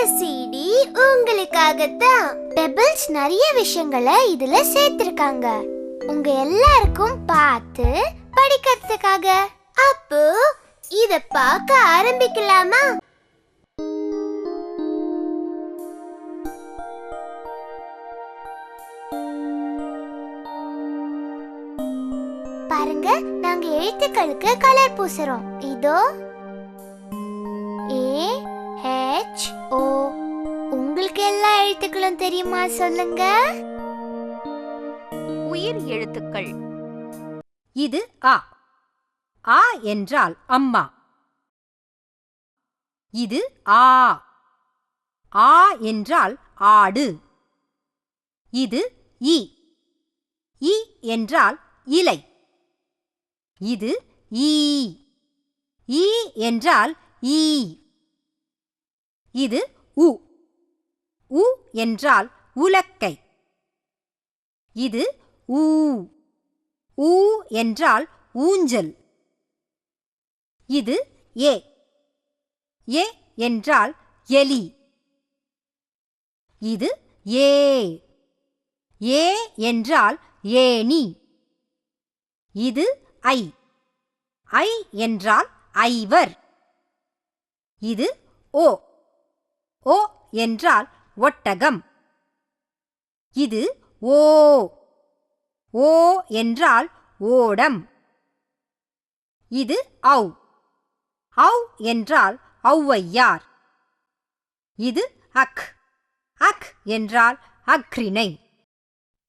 CD உங்களுக்காகத்தான். Pebbles நிறைய விஷயங்களை இதுல சேர்த்திருக்காங்க, உங்க எல்லாருக்கும் பார்த்து படிக்கிறதுக்காக. அப்போ இத பார்க்க ஆரம்பிக்கலாமா? பாருங்க, நாங்க எழுத்துக்களுக்கு கலர் பூசுறோம். இதோ AHO. உங்களுக்கு எல்லா எழுத்துக்களும் தெரியுமா? சொல்லுங்க. உயிர் எழுத்துக்கள். இது ஆ. ஆ என்றால் அம்மா. இது ஆ. ஆ என்றால் ஆடு. இது இ. இ என்றால் இலை. இது ஈ. ஈ என்றால் ஈ. இது உ. உ என்றால் உலக்கை. இது ஊ. ஊ என்றால் ஊஞ்சல். இது ஏ. ஏ என்றால் எலி. இது ஏ. ஏ என்றால் ஏணி. இது ஐ. ஐ என்றால் ஐவர். இது ஓ. ஓ என்றால் ஒட்டகம். இது ஓ. ஓ என்றால் ஓடம். இது ஔ. ஔ என்றால் ஔவையார். இது அக். அக் என்றால் அக்ரிணை.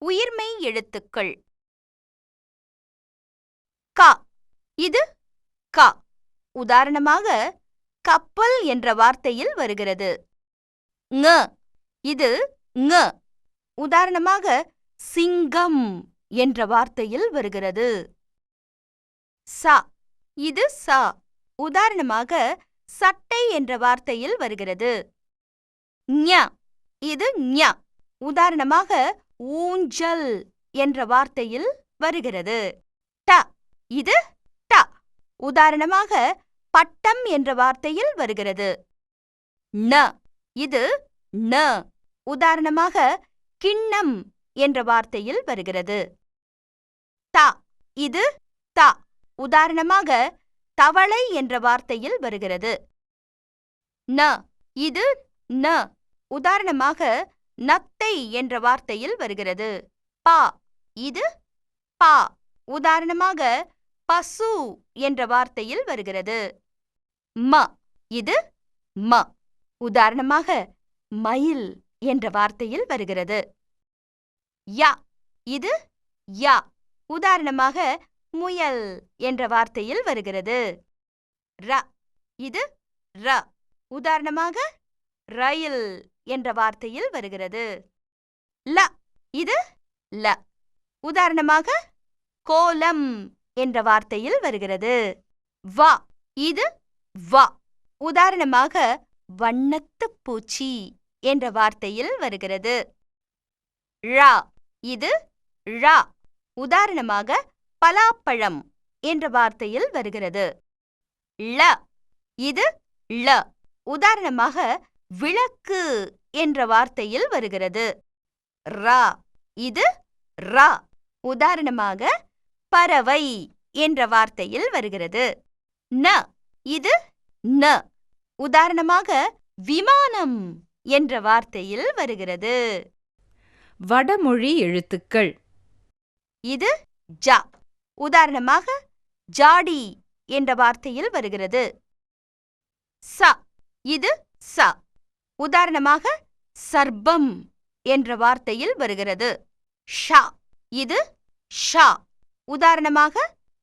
உயிர்மெய் எழுத்துக்கள். கா. இது கா. உதாரணமாக கப்பல் என்ற வார்த்தையில் வருகிறது. ங. இது ங. உதாரணமாக சிங்கம் என்ற வார்த்தையில் வருகிறது. சா. இது சா. உதாரணமாக சட்டை என்ற வார்த்தையில் வருகிறது. ஞ. இது ஞ. உதாரணமாக ஊஞ்சல் என்ற வார்த்தையில் வருகிறது. ட. இது ட. உதாரணமாக பட்டம் என்ற வார்த்தையில் வருகிறது. ந. இது ந. உதாரணமாக கிண்ணம் என்ற வார்த்தையில் வருகிறது. த. இது த. உதாரணமாக தவளை என்ற வார்த்தையில் வருகிறது. ந. இது ந. உதாரணமாக நத்தை என்ற வார்த்தையில் வருகிறது. பா. இது பா. உதாரணமாக பசு என்ற வார்த்தையில் வருகிறது. ம. இது ம. உதாரணமாக மயில் என்ற வார்த்தையில் வருகிறது. ய. இது ய. உதாரணமாக முயல் என்ற வார்த்தையில் வருகிறது. ர. இது ர. உதாரணமாக ரயில் என்ற வார்த்தையில் வருகிறது. ல. இது ல. உதாரணமாக கோலம் என்ற வார்த்தையில் வருகிறது. வ. இது வ. உதாரணமாக வண்ணத்துப் பூச்சி என்ற வார்த்தையில் வருகிறது. ழ. இது ழ. உதாரணமாக பலாப்பழம் என்ற வார்த்தையில் வருகிறது. ள. இது ள. உதாரணமாக விளக்கு என்ற வார்த்தையில் வருகிறது. ர. இது ர. உதாரணமாக பறவை என்ற வார்த்தையில் வருகிறது. ந. இது ந. உதாரணமாக விமானம் என்ற வார்த்தையில் வருகிறது. வடமொழி எழுத்துக்கள். இது ஜ. உதாரணமாக ஜாடி என்ற வார்த்தையில் வருகிறது. ச. இது ச. உதாரணமாக சர்ப்பம் என்ற வார்த்தையில் வருகிறது. ஷ. இது ஷ. உதாரணமாக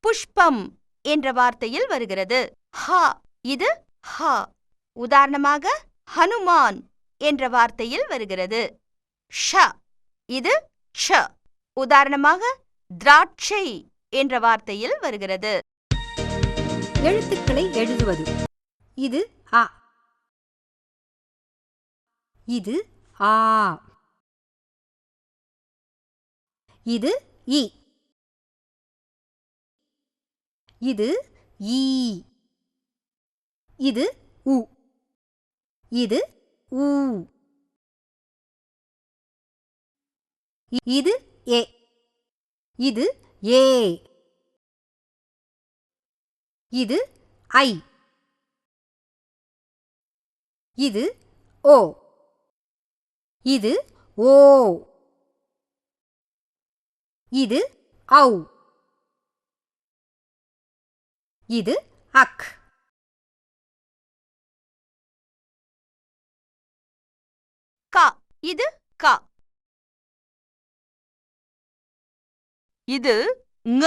புஷ்பம் என்ற வார்த்தையில் வருகிறது. ஹ. இது ஹ. உதாரணமாக ஹனுமான் என்ற வார்த்தையில் வருகிறது. ஷ. இது ஷ. உதாரணமாக திராட்சை என்ற வார்த்தையில் வருகிறது. எழுத்துக்களை எழுதுவது. இது அ. இது ஆ. இது இ. இது ஈ. இது உ. இது ஊ. இது ஏ. இது ஏ. இது ஐ. இது ஓ. இது ஓ. இது ஔ. இது அக். கா. இது கா. இது ங.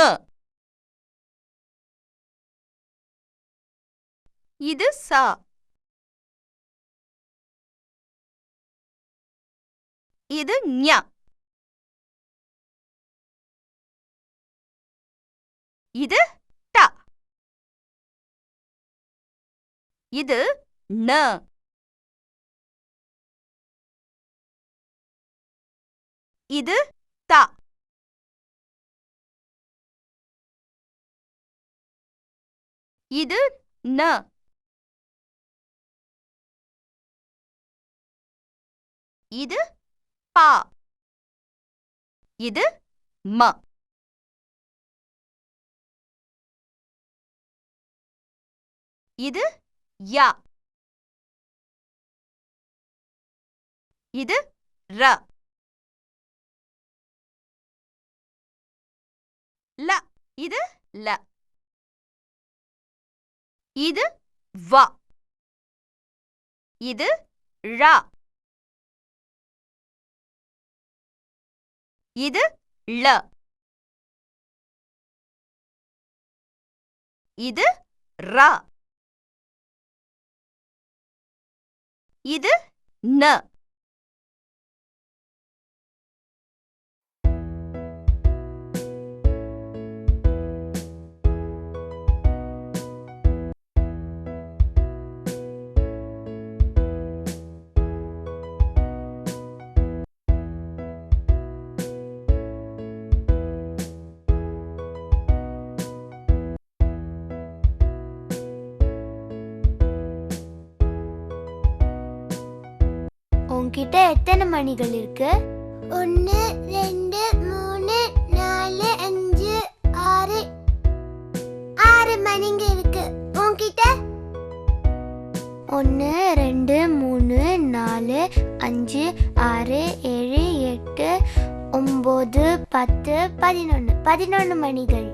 இது சா. இது ஞ. இது ட. இது ந. இது த. இது ந. இது பா. இது ம. இது ய. இது ர. ல. இது ல. இது வ. இது ழ. இது ள. இது ர. இது ந. உன்கிட்ட எத்தனை மணிகள் இருக்கு? 1 2 3 4 5 6 6 மணிங்க இருக்கு. உன்கிட்ட 1 2 3 4 5 6 7 8 9 10 11 11 மணிகள்.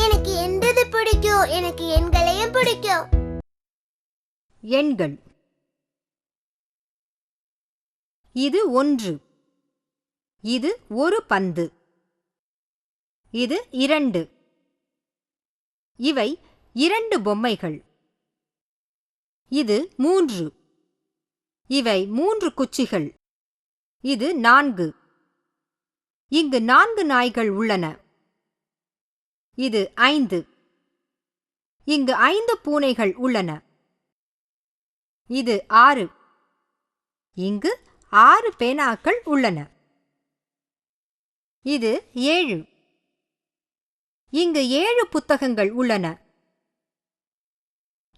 எனக்கு எந்தது பிடிக்கும்? எனக்கு எண்களையும் பிடிக்கும். எண்கள். இது 1. இது ஒரு பந்து. இது 2. இவை 2 பொம்மைகள். இது 3. இவை 3 குச்சிகள். இது 4. இங்கு 4 நாய்கள் உள்ளன. இது 5. இங்கு 5 பூனைகள் உள்ளன. இது 6. இங்கு 6 பேனாக்கள் உள்ளன. இது 7. இங்கு 7 புத்தகங்கள் உள்ளன.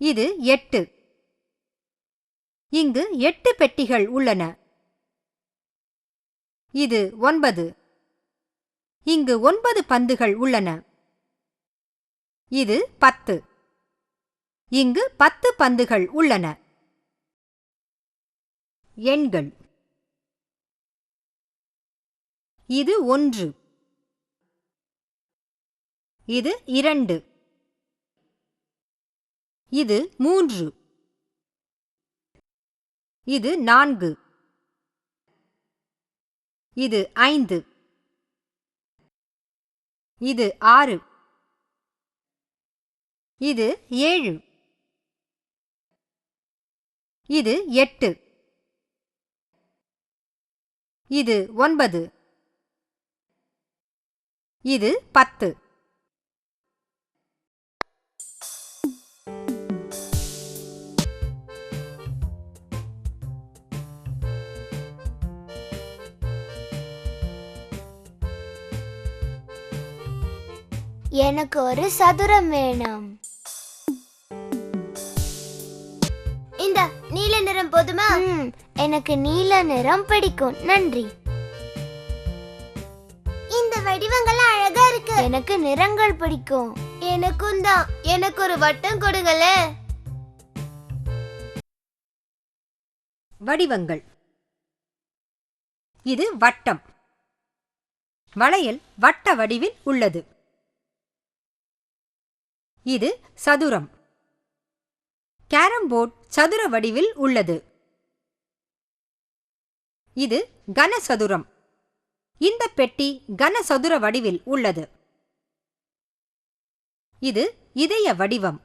இது 8. இங்கு 8 பெட்டிகள் உள்ளன. இது 9. இங்கு 9 பந்துகள் உள்ளன. இது 10. இங்கு 10 பந்துகள் உள்ளன. எண்கள். இது 1. இது 2. இது 3. இது 4. இது 5. இது 6. இது 7. இது 8. இது 9. இது 10. எனக்கு ஒரு சதுரம் வேணும். இந்த நீல நிறம் போதுமா? எனக்கு நீல நிறம் பிடிக்கும், நன்றி. இந்த வடிவங்கள் அழகா இருக்கு. எனக்கு நிறங்கள் பிடிக்கும். எனக்கும் தான். எனக்கு ஒரு வட்டம் கொடுங்களே. வடிவங்கள். இது வட்டம். வளையல் வட்ட வடிவில் உள்ளது. இது சதுரம். கேரம் போர்டு சதுர வடிவில் உள்ளது. இது கனசதுரம். இந்த பெட்டி கனசதுர வடிவில் உள்ளது. இது இதய வடிவம்.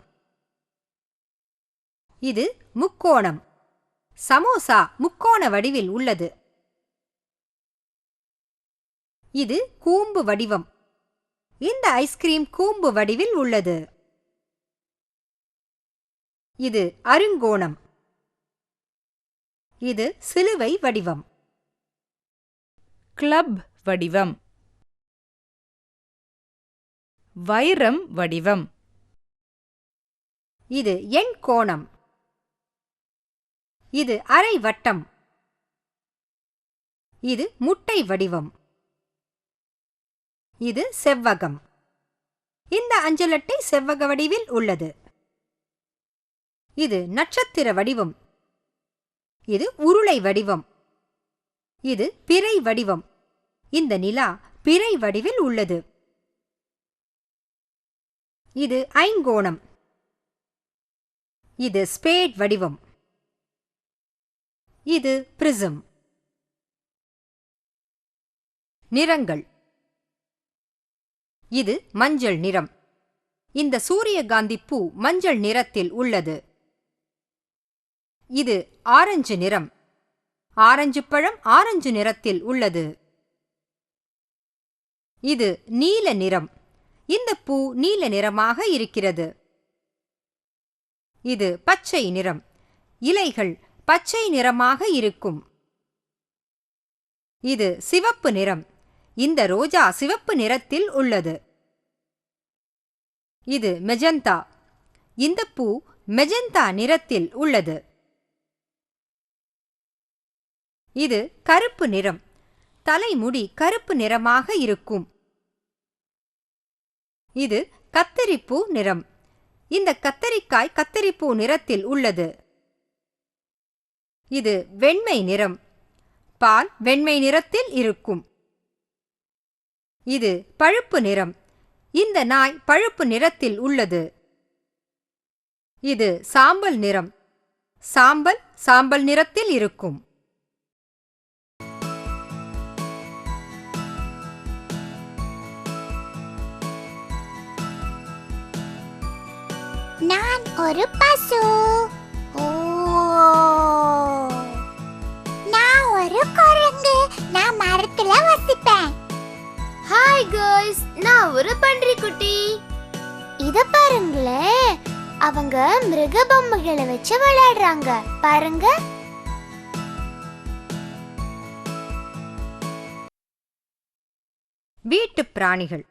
இது முக்கோணம். சமோசா முக்கோண வடிவில் உள்ளது. இது கூம்பு வடிவம். இந்த ஐஸ்கிரீம் கூம்பு வடிவில் உள்ளது. இது அருங்கோணம். இது சிலுவை வடிவம். கிளப் வடிவம். வைரம் வடிவம். இது எண்கோணம். இது அரை வட்டம். இது முட்டை வடிவம். இது செவ்வகம். இந்த அஞ்சல் அட்டை செவ்வக வடிவில் உள்ளது. இது நட்சத்திர வடிவம். இது உருளை வடிவம். இது பிறை வடிவம். இந்த நிலா பிறை வடிவில் உள்ளது. இது ஐங்கோணம். இது ஸ்பேட் வடிவம். இது பிரிசம். நிறங்கள். இது மஞ்சள் நிறம். இந்த சூரியகாந்தி பூ மஞ்சள் நிறத்தில் உள்ளது. இது ஆரஞ்சு நிறம். ஆரஞ்சு பழம் ஆரஞ்சு நிறத்தில் உள்ளது. இது நீல நிறம். இந்த பூ நீல நிறமாக இருக்கிறது. இது பச்சை நிறம். இலைகள் பச்சை நிறமாக இருக்கும். இது சிவப்பு நிறம். இந்த ரோஜா சிவப்பு நிறத்தில் உள்ளது. இது மெஜந்தா. இந்த பூ மெஜந்தா நிறத்தில் உள்ளது. இது கருப்பு நிறம். தலைமுடி கருப்பு நிறமாக இருக்கும். இது கத்தரிப்பூ நிறம். இந்த கத்தரிக்காய் கத்தரிப்பூ நிறத்தில் உள்ளது. இது வெண்மை நிறம். பால் வெண்மை நிறத்தில் இருக்கும். இது பழுப்பு நிறம். இந்த நாய் பழுப்பு நிறத்தில் உள்ளது. இது சாம்பல் நிறம். சாம்பல் சாம்பல் நிறத்தில் இருக்கும். நான் ஒரு பசு. ஓ, நான் ஒரு குரங்கு. நான் மரத்துல வசிப்பேன். ஹாய் गाइस, நான் ஒரு பன்றிக்குட்டி. இத பாருங்களேன், அவங்க மிருக பொம்மைகளை வச்சு விளையாடுறாங்க. பாருங்க. வீட்டு பிராணிகள்.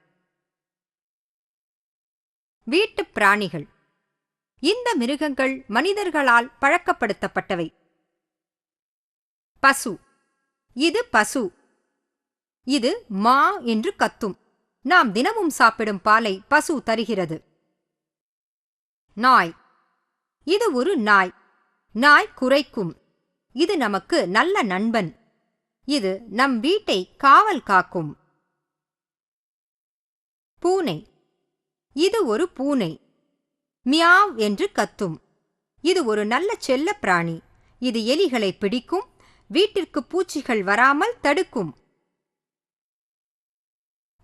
வீட்டு பிராணிகள். இந்த மிருகங்கள் மனிதர்களால் பழக்கப்படுத்தப்பட்டவை. பசு. இது பசு. இது மா என்று கத்தும். நாம் தினமும் சாப்பிடும் பாலை பசு தருகிறது. நாய். இது ஒரு நாய். நாய் குரைக்கும். இது நமக்கு நல்ல நண்பன். இது நம் வீட்டை காவல் காக்கும். பூனை. இது ஒரு பூனை. மியாவ் என்று கத்தும். இது ஒரு நல்ல செல்ல பிராணி. இது எலிகளை பிடிக்கும். வீட்டிற்கு பூச்சிகள் வராமல் தடுக்கும்.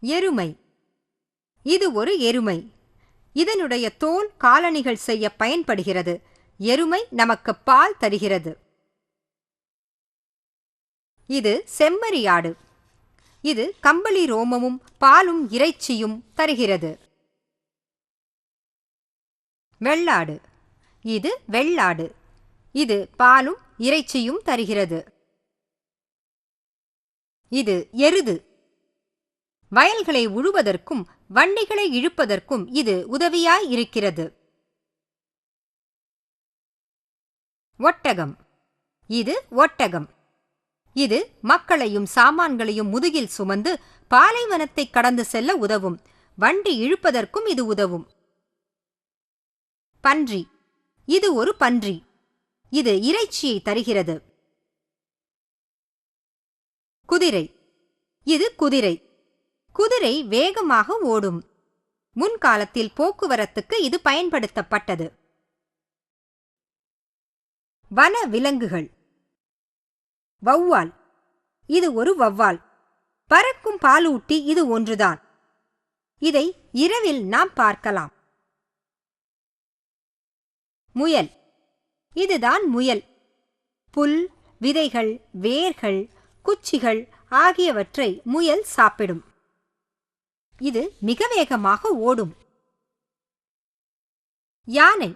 எருமை. இது ஒரு எருமை. இதனுடைய தோல் காலணிகள் செய்ய பயன்படுகிறது. எருமை நமக்கு பால் தருகிறது. இது செம்மறியாடு. இது கம்பளி ரோமமும் பாலும் இறைச்சியும் தருகிறது. வெள்ளாடு. இது வெள்ளாடு. இது பாலும் இறைச்சியும் தருகிறது. இது எருது. வயல்களை உழுவதற்கும் வண்டிகளை இழுப்பதற்கும் இது உதவியாய் இருக்கிறது. ஒட்டகம். இது ஒட்டகம். இது மக்களையும் சாமான்களையும் முதுகில் சுமந்து பாலைவனத்தை கடந்து செல்ல உதவும். வண்டி இழுப்பதற்கும் இது உதவும். பன்றி. இது ஒரு பன்றி. இது இறைச்சியை தருகிறது. குதிரை. இது குதிரை. குதிரை வேகமாக ஓடும். முன்காலத்தில் போக்குவரத்துக்கு இது பயன்படுத்தப்பட்டது. வன விலங்குகள். வௌவால். இது ஒரு வௌவால். பறக்கும் பாலூட்டி இது ஒன்றுதான். இதை இரவில் நாம் பார்க்கலாம். முயல். இதுதான் முயல். புல், விதைகள், வேர்கள், குச்சிகள் ஆகியவற்றை முயல் சாப்பிடும். இது மிக வேகமாக ஓடும். யானை.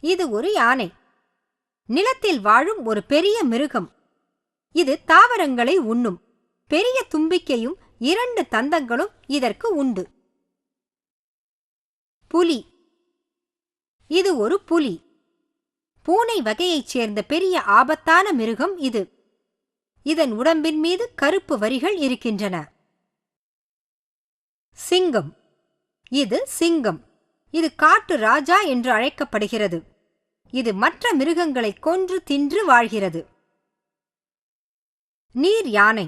இது ஒரு யானை. நிலத்தில் வாழும் ஒரு பெரிய மிருகம். இது தாவரங்களை உண்ணும். பெரிய தும்பிக்கையும் 2 தந்தங்களும் இதற்கு உண்டு. புலி. இது ஒரு புலி. பூனை வகையைச் சேர்ந்த பெரிய ஆபத்தான மிருகம் இது. இதன் உடம்பின் மீது கருப்பு வரிகள் இருக்கின்றன. சிங்கம். இது சிங்கம். இது காட்டு ராஜா என்று அழைக்கப்படுகிறது. இது மற்ற மிருகங்களை கொன்று தின்று வாழ்கிறது. நீர் யானை.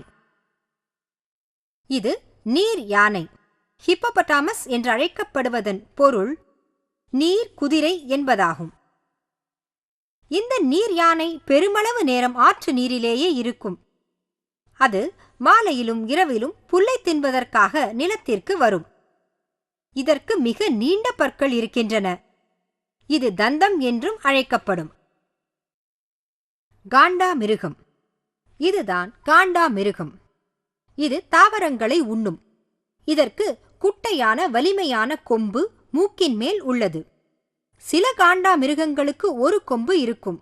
இது நீர் யானை. ஹிப்போபட்டாமஸ் என்று அழைக்கப்படுவதன் பொருள் நீர் குதிரை என்பதாகும். இந்த நீர் யானை பெருமளவு நேரம் ஆற்று நீரிலேயே இருக்கும். அது மாலையிலும் இரவிலும் புல்லை தின்பதற்காக நிலத்திற்கு வரும். இதற்கு மிக நீண்ட பற்கள் இருக்கின்றன. இது தந்தம் என்றும் அழைக்கப்படும். காண்டா மிருகம். இதுதான் காண்டா மிருகம். இது தாவரங்களை உண்ணும். இதற்கு குட்டையான வலிமையான கொம்பு மூக்கின் மேல் உள்ளது. சில காண்டா மிருகங்களுக்கு ஒரு கொம்பு இருக்கும்.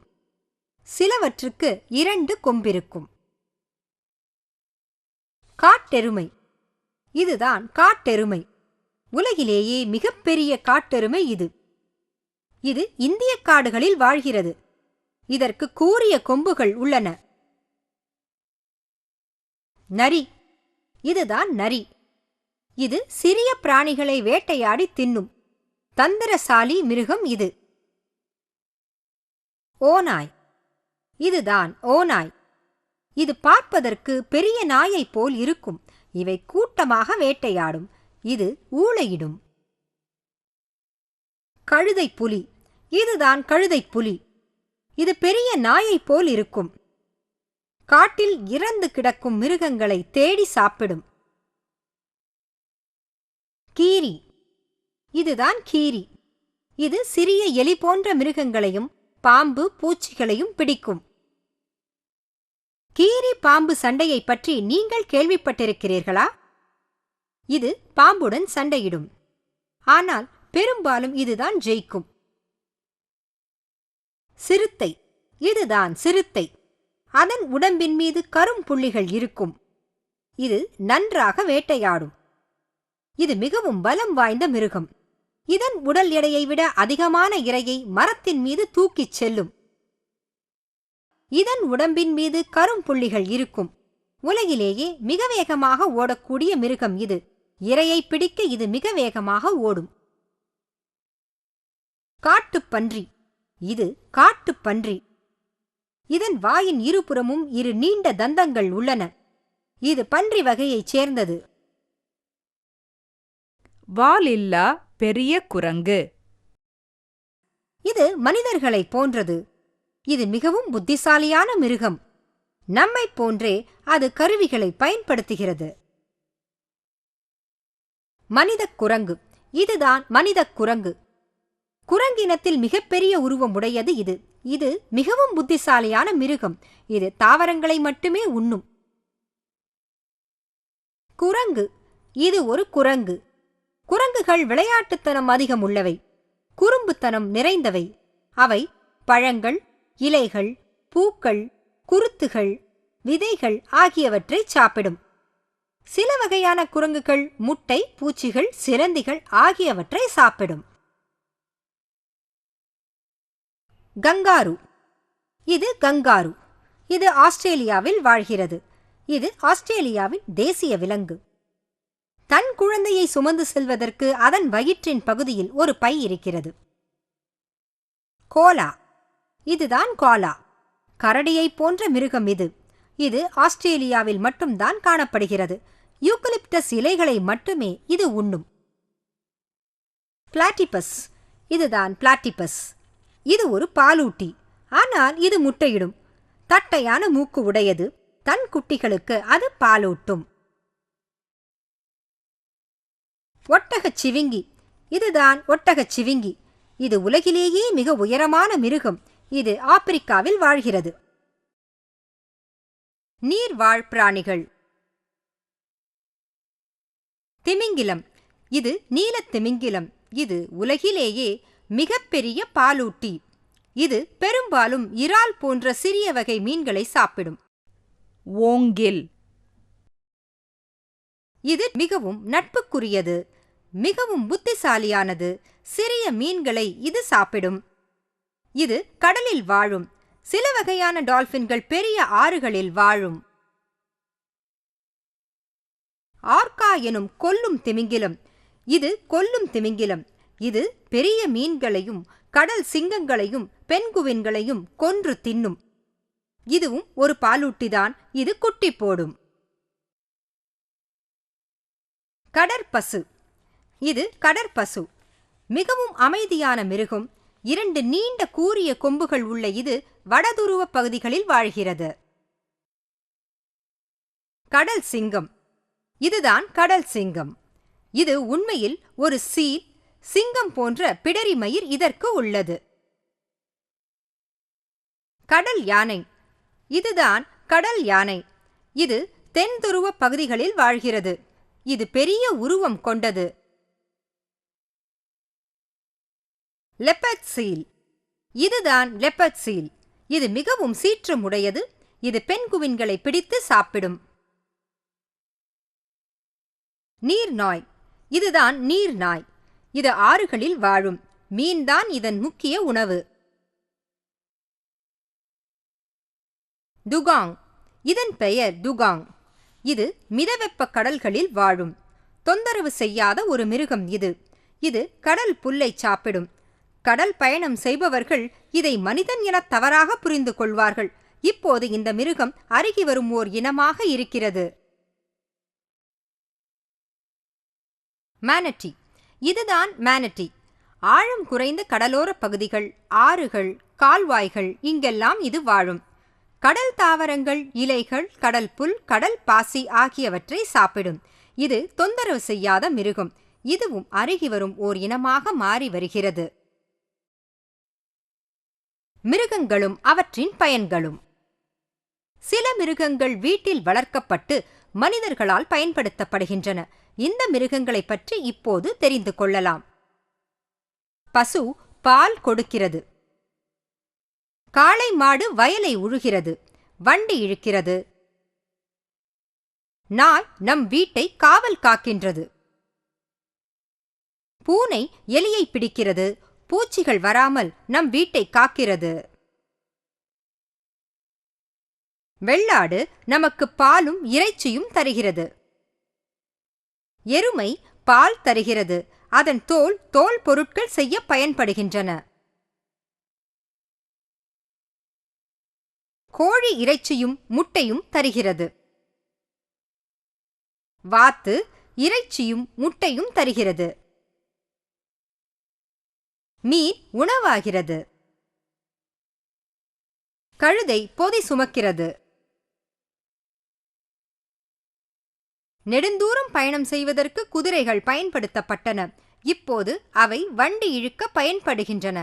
சிலவற்றுக்கு 2 கொம்பிருக்கும். காட்டெருமை. இதுதான் காட்டெருமை. உலகிலேயே மிகப்பெரிய காட்டெருமை இது. இது இந்திய காடுகளில் வாழ்கிறது. இதற்கு கூரிய கொம்புகள் உள்ளன. நரி. இதுதான் நரி. இது சிறிய பிராணிகளை வேட்டையாடி தின்னும் தந்திரசாலி மிருகம் இது. ஓநாய். இதுதான் ஓநாய். இது பார்ப்பதற்கு பெரிய நாயைப் போல் இருக்கும். இவை கூட்டமாக வேட்டையாடும். இது ஊளையிடும். கழுதைப் புலி. இதுதான் கழுதைப் புலி. இது பெரிய நாயைப் போல் இருக்கும். காட்டில் இறந்து கிடக்கும் மிருகங்களை தேடி சாப்பிடும். கீரி. இதுதான் கீரி. இது சிறிய எலி போன்ற மிருகங்களையும் பாம்பு, பூச்சிகளையும் பிடிக்கும். கீரி பாம்பு சண்டையை பற்றி நீங்கள் கேள்விப்பட்டிருக்கிறீர்களா? இது பாம்புடன் சண்டையிடும். ஆனால் பெரும்பாலும் இதுதான் ஜெயிக்கும். சிறுத்தை. இதுதான் சிறுத்தை. அதன் உடம்பின் மீது கரும்புள்ளிகள் இருக்கும். இது நன்றாக வேட்டையாடும். இது மிகவும் பலம் வாய்ந்த மிருகம். இதன் உடல் எடையை விட அதிகமான இரையை மரத்தின் மீது தூக்கிச் செல்லும். இதன் உடம்பின் மீது கரும்புள்ளிகள் இருக்கும். உலகிலேயே மிக வேகமாக ஓடக்கூடிய மிருகம் இது. இரையை பிடிக்க இது மிக வேகமாக ஓடும். காட்டுப்பன்றி. இது காட்டுப்பன்றி. இதன் வாயின் இருபுறமும் 2 நீண்ட தந்தங்கள் உள்ளன. இது பன்றி வகையைச் சேர்ந்தது. வாலில்லா பெரிய குரங்கு. இது மனிதர்களைப் போன்றது. இது மிகவும் புத்திசாலியான மிருகம். நம்மைப் போன்றே அது கருவிகளை பயன்படுத்துகிறது. மனிதக் குரங்கு. இதுதான் மனிதக் குரங்கு. குரங்கினத்தில் மிகப்பெரிய உருவம் உடையது இது. இது மிகவும் புத்திசாலியான மிருகம். இது தாவரங்களை மட்டுமே உண்ணும். குரங்கு. இது ஒரு குரங்கு. குரங்குகள் விளையாட்டுத்தனம் அதிகம் உள்ளவை. குறும்புத்தனம் நிறைந்தவை. அவை பழங்கள், இலைகள், பூக்கள், குருத்துகள், விதைகள் ஆகியவற்றை சாப்பிடும். சில வகையான குரங்குகள் முட்டை, பூச்சிகள், சிலந்திகள் ஆகியவற்றை சாப்பிடும். கங்காரு. இது கங்காரு. இது ஆஸ்திரேலியாவில் வாழ்கிறது. இது ஆஸ்திரேலியாவின் தேசிய விலங்கு. தன் குழந்தையை சுமந்து செல்வதற்கு அதன் வயிற்றின் பகுதியில் ஒரு பை இருக்கிறது. கோலா. இதுதான் கோலா. கரடியைப் போன்ற மிருகம் இது. இது ஆஸ்திரேலியாவில் மட்டும்தான் காணப்படுகிறது. யூக்கலிப்டஸ் இலைகளை மட்டுமே இது உண்ணும். பிளாட்டிபஸ். இதுதான் பிளாட்டிபஸ். இது ஒரு பாலூட்டி. ஆனால் இது முட்டையிடும். தட்டையான மூக்கு உடையது. தன் குட்டிகளுக்கு அது பாலூட்டும். ஒட்டகச் சிவிங்கி. இதுதான் ஒட்டகச் சிவிங்கி. இது உலகிலேயே மிக உயரமான மிருகம். இது ஆப்பிரிக்காவில் வாழ்கிறது. நீர்வாழ் பிராணிகள். திமிங்கிலம். இது நீலத் திமிங்கிலம். இது உலகிலேயே மிகப்பெரிய பாலூட்டி. இது பெரும்பாலும் இறால் போன்ற சிறிய வகை மீன்களை சாப்பிடும். ஓங்கில். இது மிகவும் நட்புக்குரியது. மிகவும் புத்திசாலியானது. சிறிய மீன்களை இது சாப்பிடும். இது கடலில் வாழும். சில வகையான டால்பின்கள் பெரிய ஆறுகளில் வாழும். ஆர்கா எனும் கொல்லும் திமிங்கிலம். இது கொல்லும் திமிங்கிலம். இது பெரிய மீன்களையும் கடல் சிங்கங்களையும் பெண்குவின்களையும் கொன்று தின்னும். இதுவும் ஒரு பாலூட்டிதான். இது குட்டி போடும். கடற்பசு. இது கடற்பசு. மிகவும் அமைதியான மிருகம். 2 நீண்ட கூரிய கொம்புகள் உள்ள இது வடதுருவ பகுதிகளில் வாழ்கிறது. கடல் சிங்கம். இதுதான் கடல் சிங்கம். இது உண்மையில் ஒரு சீல். சிங்கம் போன்ற பிடரி மயிர் இதற்கு உள்ளது. கடல் யானை. இதுதான் கடல் யானை. இது தென் துருவ பகுதிகளில் வாழ்கிறது. இது பெரிய உருவம் கொண்டது. Leopard seal. இதுதான் லெப்பர்ட் சீல். இது மிகவும் சீற்றமுடையது. இது பெண்குவின்களை பிடித்து சாப்பிடும். நீர்நாய். இதுதான் நீர்நாய். இது ஆறுகளில் வாழும். மீன்தான் இதன் முக்கிய உணவு. டுகாங். இதன் பெயர் டுகாங். இது மிதவெப்ப கடல்களில் வாழும். தொந்தரவு செய்யாத ஒரு மிருகம் இது. இது கடல் புல்லை சாப்பிடும். கடல் பயணம் செய்பவர்கள் இதை மனிதன் என தவறாக புரிந்து கொள்வார்கள். இப்போது இந்த மிருகம் அருகி வரும் ஓர் இனமாக இருக்கிறது. மேனட்டி. இதுதான் மேனட்டி. ஆழம் குறைந்த கடலோர பகுதிகள், ஆறுகள், கால்வாய்கள் இங்கெல்லாம் இது வாழும். கடல் தாவரங்கள், இலைகள், கடல் புல், கடல் பாசி ஆகியவற்றை சாப்பிடும். இது தொந்தரவு செய்யாத மிருகம். இதுவும் அருகி வரும் ஓர் இனமாக மாறி வருகிறது. மிருகங்களும் அவற்றின் பயன்களும். சில மிருகங்கள் வீட்டில் வளர்க்கப்பட்டு மனிதர்களால் பயன்படுத்தப்படுகின்றன. இந்த மிருகங்களை பற்றி இப்போது தெரிந்து கொள்ளலாம். பசு பால் கொடுக்கிறது. காளை மாடு வயலை உழுகிறது. வண்டி இழுக்கிறது. நாய் நம் வீட்டை காவல் காக்கின்றது. பூனை எலியை பிடிக்கிறது. பூச்சிகள் வராமல் நம் வீட்டை காக்கிறது. வெள்ளாடு நமக்கு பாலும் இறைச்சியும் தருகிறது. எருமை பால் தருகிறது. அதன் தோல் பொருட்கள் செய்ய பயன்படுகின்றன. கோழி இறைச்சியும் முட்டையும் தருகிறது. வாத்து இறைச்சியும் முட்டையும் தருகிறது. மீன் உணவாகிறது. கழுதை பொதி சுமக்கிறது. நெடுந்தூரம் பயணம் செய்வதற்கு குதிரைகள் பயன்படுத்தப்பட்டன. இப்போது அவை வண்டி இழுக்க பயன்படுகின்றன.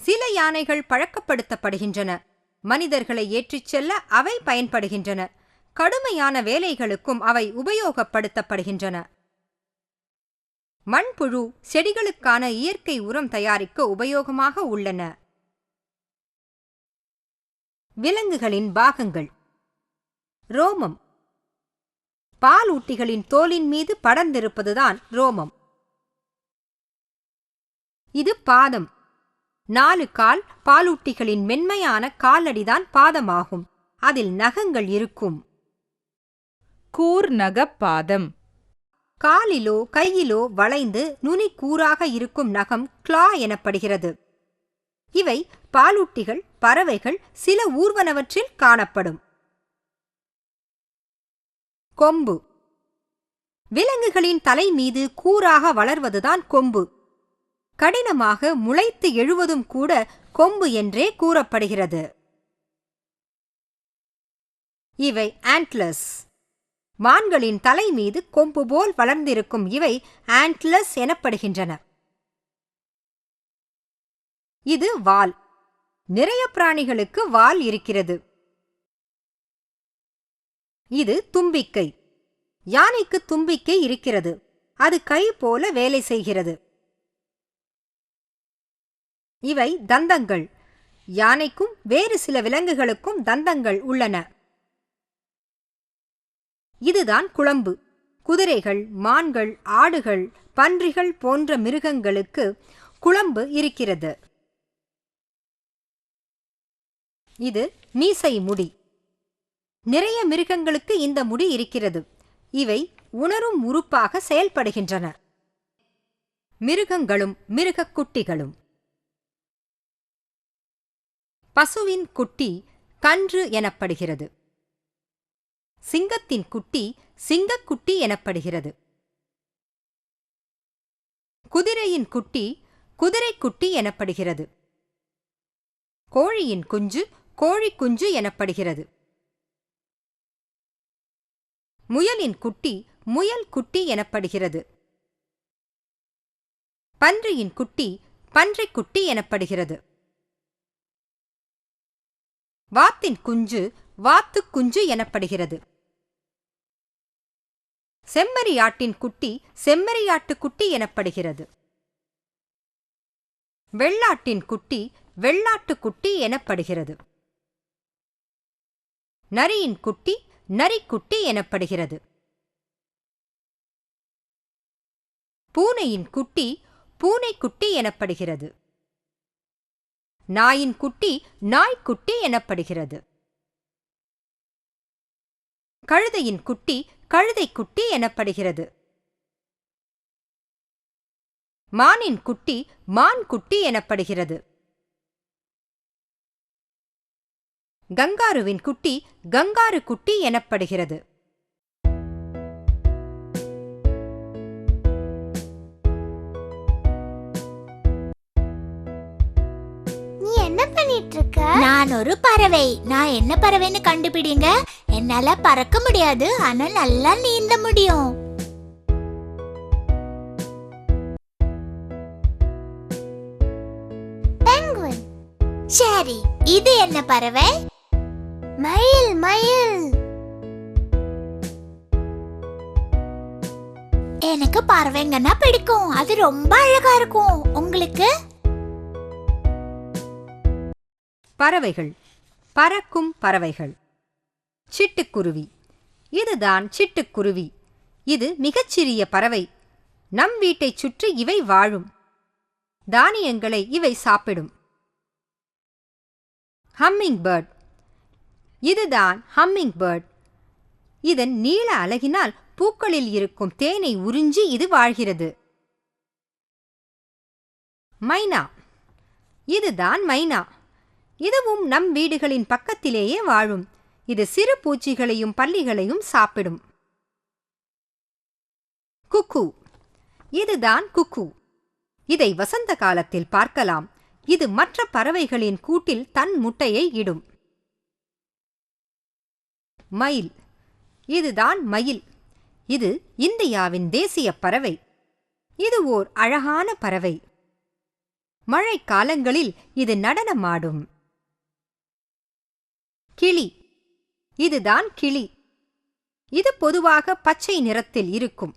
சில யானைகள் பழக்கப்படுத்தப்படுகின்றன. மனிதர்களை ஏற்றிச் செல்ல அவை பயன்படுகின்றன. கடுமையான வேலைகளுக்கும் அவை உபயோகப்படுத்தப்படுகின்றன. மண்புழு செடிகளுக்கான இயற்கை உரம் தயாரிக்க உபயோகமாக உள்ளன. விலங்குகளின் பாகங்கள். ரோமம். பாலூட்டிகளின் தோலின் மீது படர்ந்திருப்பதுதான் ரோமம். இது பாதம். 4 கால் பாலூட்டிகளின் மென்மையான காலடிதான் பாதமாகும். அதில் நகங்கள் இருக்கும். கூர்நகப் பாதம். காலிலோ கையிலோ வளைந்து நுனி கூராக இருக்கும் நகம் கிளா எனப்படுகிறது. இவை பாலூட்டிகள், பறவைகள், சில ஊர்வனவற்றில் காணப்படும். கொம்பு. விலங்குகளின் தலை மீது கூராக வளர்வதுதான் கொம்பு. கடினமாக முளைத்து எழுவதும் கூட கொம்பு என்றே கூறப்படுகிறது. இவை ஆண்ட்லர்ஸ். மான்களின் தலை மீது கொம்பு போல் வளர்ந்திருக்கும் இவை ஆண்ட்லர்ஸ் எனப்படுகின்றன. இது வால். நிறைய பிராணிகளுக்கு வால் இருக்கிறது. இது தும்பிக்கை. யானைக்கு தும்பிக்கை இருக்கிறது. அது கை போல வேலை செய்கிறது. இவை தந்தங்கள். யானைக்கும் வேறு சில விலங்குகளுக்கும் தந்தங்கள் உள்ளன. இதுதான் குளம்பு. குதிரைகள், மான்கள், ஆடுகள், பன்றிகள் போன்ற மிருகங்களுக்கு குளம்பு இருக்கிறது. இது மீசை முடி. நிறைய மிருகங்களுக்கு இந்த முடி இருக்கிறது. இவை உணரும் உறுப்பாக செயல்படுகின்றன. மிருகங்களும் மிருகக் குட்டிகளும். பசுவின் குட்டி கன்று எனப்படுகிறது. சிங்கத்தின் குட்டி சிங்கக்குட்டி எனப்படுகிறது. குதிரையின் குட்டி குதிரைக்குட்டி எனப்படுகிறது. கோழியின் குஞ்சு கோழிக்குஞ்சு எனப்படுகிறது. முயலின் குட்டி முயல் குட்டி எனப்படுகிறது. பன்றியின் குட்டி பன்றிக்குட்டி எனப்படுகிறது. வாத்தின் குஞ்சு வாத்துக் குஞ்சு எனப்படுகிறது. செம்மறியாட்டின் குட்டி செம்மறியாட்டுக் குட்டி எனப்படுகிறது. வெள்ளாட்டின் குட்டி வெள்ளாட்டுக் குட்டி எனப்படுகிறது. நரியின் குட்டி நரிக்குட்டி எனப்படுகிறது. பூனையின் குட்டி பூனைக்குட்டி எனப்படுகிறது. நாயின் குட்டி நாய்க்குட்டி எனப்படுகிறது. கழுதையின் குட்டி கழுதைக்குட்டி எனப்படுகிறது. மானின் குட்டி மான்குட்டி எனப்படுகிறது. கங்காருவின் குட்டி கங்காரு குட்டி எனப்படுகிறது. நீ என்ன பண்ணிட்டு இருக்க? நான் ஒரு பறவை. நான் என்ன பறவைன்னு கண்டுபிடிங்க. என்னால பறக்க முடியாது, ஆனா நல்லா நீந்த முடியும். பெங்குயின். சரி, இது என்ன பறவை? மயில். மயில். எனக்கு பறவைங்கன்னா பிடிக்கும். அது ரொம்ப அழகா இருக்கும். உங்களுக்கு? பறவைகள். பறக்கும் பறவைகள். சிட்டுக்குருவி. இதுதான் சிட்டுக்குருவி. இது மிகச்சிறிய பறவை. நம் வீட்டைச் சுற்றி இவை வாழும். தானியங்களை இவை சாப்பிடும். Humming bird. இதுதான் ஹம்மிங் பேர்ட். இதன் நீள அலகினால் பூக்களில் இருக்கும் தேனை உறிஞ்சி இது வாழ்கிறது. மைனா. இதுதான் மைனா. இதுவும் நம் வீடுகளின் பக்கத்திலேயே வாழும். இது சிறு பூச்சிகளையும் பல்லிகளையும் சாப்பிடும். குக்கு. இதுதான் குக்கு. இதை வசந்த காலத்தில் பார்க்கலாம். இது மற்ற பறவைகளின் கூட்டில் தன் முட்டையை இடும். மயில். இதுதான் மயில். இது இந்தியாவின் தேசிய பறவை. இது ஓர் அழகான பறவை. மழைக்காலங்களில் இது நடனமாடும். கிளி. இதுதான் கிளி. இது பொதுவாக பச்சை நிறத்தில் இருக்கும்.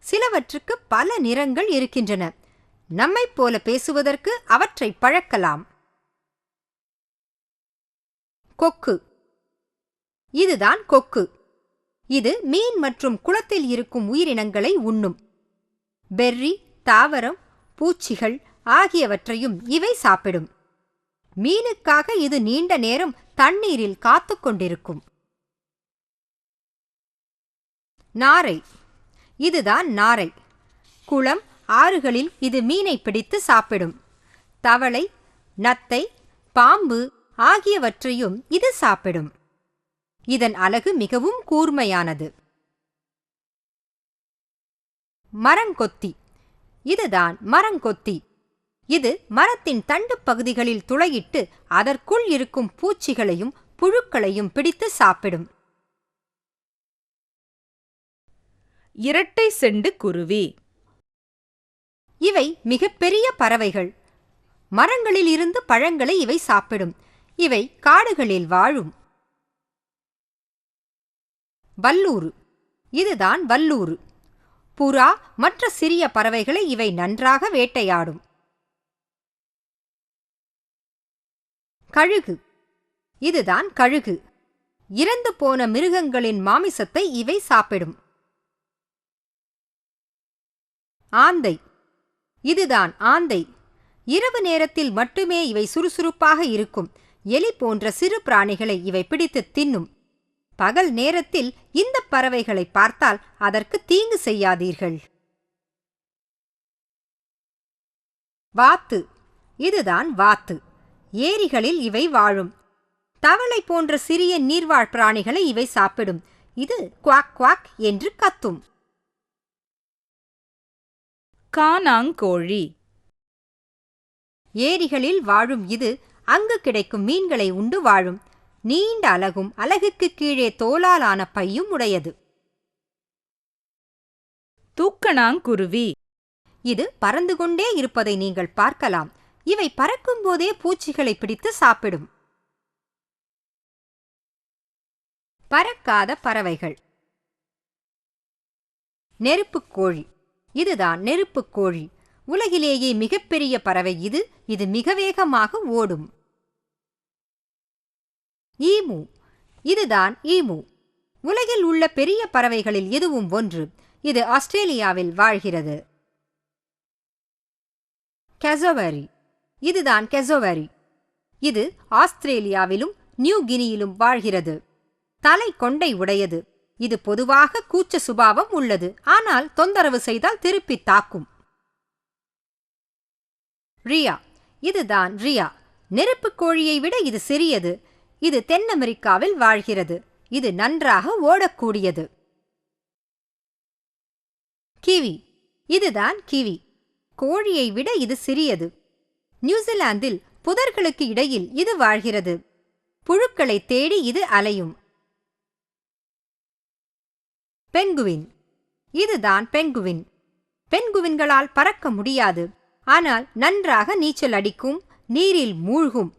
சிலவற்றுக்கு பல நிறங்கள் இருக்கின்றன. நம்மைப் போல பேசுவதற்கு அவற்றை பழக்கலாம். கொக்கு. இதுதான் கொக்கு. இது மீன் மற்றும் குளத்தில் இருக்கும் உயிரினங்களை உண்ணும். பெர்ரி, தாவரம், பூச்சிகள், ஆகியவற்றையும் இவை சாப்பிடும். மீனுக்காக இது நீண்ட நேரம் தண்ணீரில் காத்துக் கொண்டிருக்கும். நாரை. இதுதான் நாரை. குளம், ஆறுகளில் இது மீனை பிடித்து சாப்பிடும். தவளை, நத்தை, பாம்பு ஆகியவற்றையும் இது சாப்பிடும். இதன் அலகு மிகவும் கூர்மையானது. மரங்கொத்தி. இதுதான் மரங்கொத்தி. இது மரத்தின் தண்டு பகுதிகளில் துளையிட்டு அதற்குள் இருக்கும் பூச்சிகளையும் புழுக்களையும் பிடித்து சாப்பிடும். இரட்டை செண்டு குருவி. இவை மிகப்பெரிய பறவைகள். மரங்களில் இருந்து பழங்களை இவை சாப்பிடும். இவை காடுகளில் வாழும். வல்லூறு. இதுதான் வல்லூறு. புறா மற்ற சிறிய பறவைகளை இவை நன்றாக வேட்டையாடும். கழுகு. இதுதான் கழுகு. இறந்து போன மிருகங்களின் மாமிசத்தை இவை சாப்பிடும். ஆந்தை. இதுதான் ஆந்தை. இரவு நேரத்தில் மட்டுமே இவை சுறுசுறுப்பாக இருக்கும். எலி போன்ற சிறு பிராணிகளை இவை பிடித்து தின்னும். பகல் நேரத்தில் இந்த பறவைகளை பார்த்தால் அதற்கு தீங்கு செய்யாதீர்கள். வாத்து. இதுதான் வாத்து. ஏரிகளில் இவை வாழும். தவளை போன்ற சிறிய நீர்வாழ் பிராணிகளை இவை சாப்பிடும். இது குவாக் குவாக் என்று கத்தும். கானாங்கோழி. ஏரிகளில் வாழும் இது அங்கு கிடைக்கும் மீன்களை உண்டு வாழும். நீண்ட அலகும் அலகுக்கு கீழே தோலாலான பையும் உடையது. தூக்கணாங்குருவி. இது பறந்து கொண்டே இருப்பதை நீங்கள் பார்க்கலாம். இவை பறக்கும் போதே பூச்சிகளை பிடித்து சாப்பிடும். பறக்காத பறவைகள். நெருப்புக்கோழி. இதுதான் நெருப்புக்கோழி. உலகிலேயே மிகப்பெரிய பறவை இது. இது மிக வேகமாக ஓடும். ஈமு. இதுதான் ஈமு. உலகில் உள்ள பெரிய பறவைகளில் இதுவும் ஒன்று. இது ஆஸ்திரேலியாவில் வாழ்கிறது. கெசோவரி. இதுதான் கெசோவரி. இது ஆஸ்திரேலியாவிலும் நியூ கினியிலும் வாழ்கிறது. தலை கொண்டை உடையது. இது பொதுவாக கூச்ச சுபாவம் உள்ளது. ஆனால் தொந்தரவு செய்தால் திருப்பி தாக்கும். ரியா. இதுதான் ரியா. நெருப்புக் கோழியை விட இது சிறியது. இது தென் அமெரிக்காவில் வாழ்கிறது. இது நன்றாக ஓடக்கூடியது. கிவி. இதுதான் கிவி. கோழியை விட இது சிறியது. நியூசிலாந்தில் புதர்களுக்கு இடையில் இது வாழ்கிறது. புழுக்களை தேடி இது அலையும். பெங்குவின். இதுதான் பெங்குவின். பெங்குவின்களால் பறக்க முடியாது. ஆனால் நன்றாக நீச்சல் அடிக்கும். நீரில் மூழ்கும்.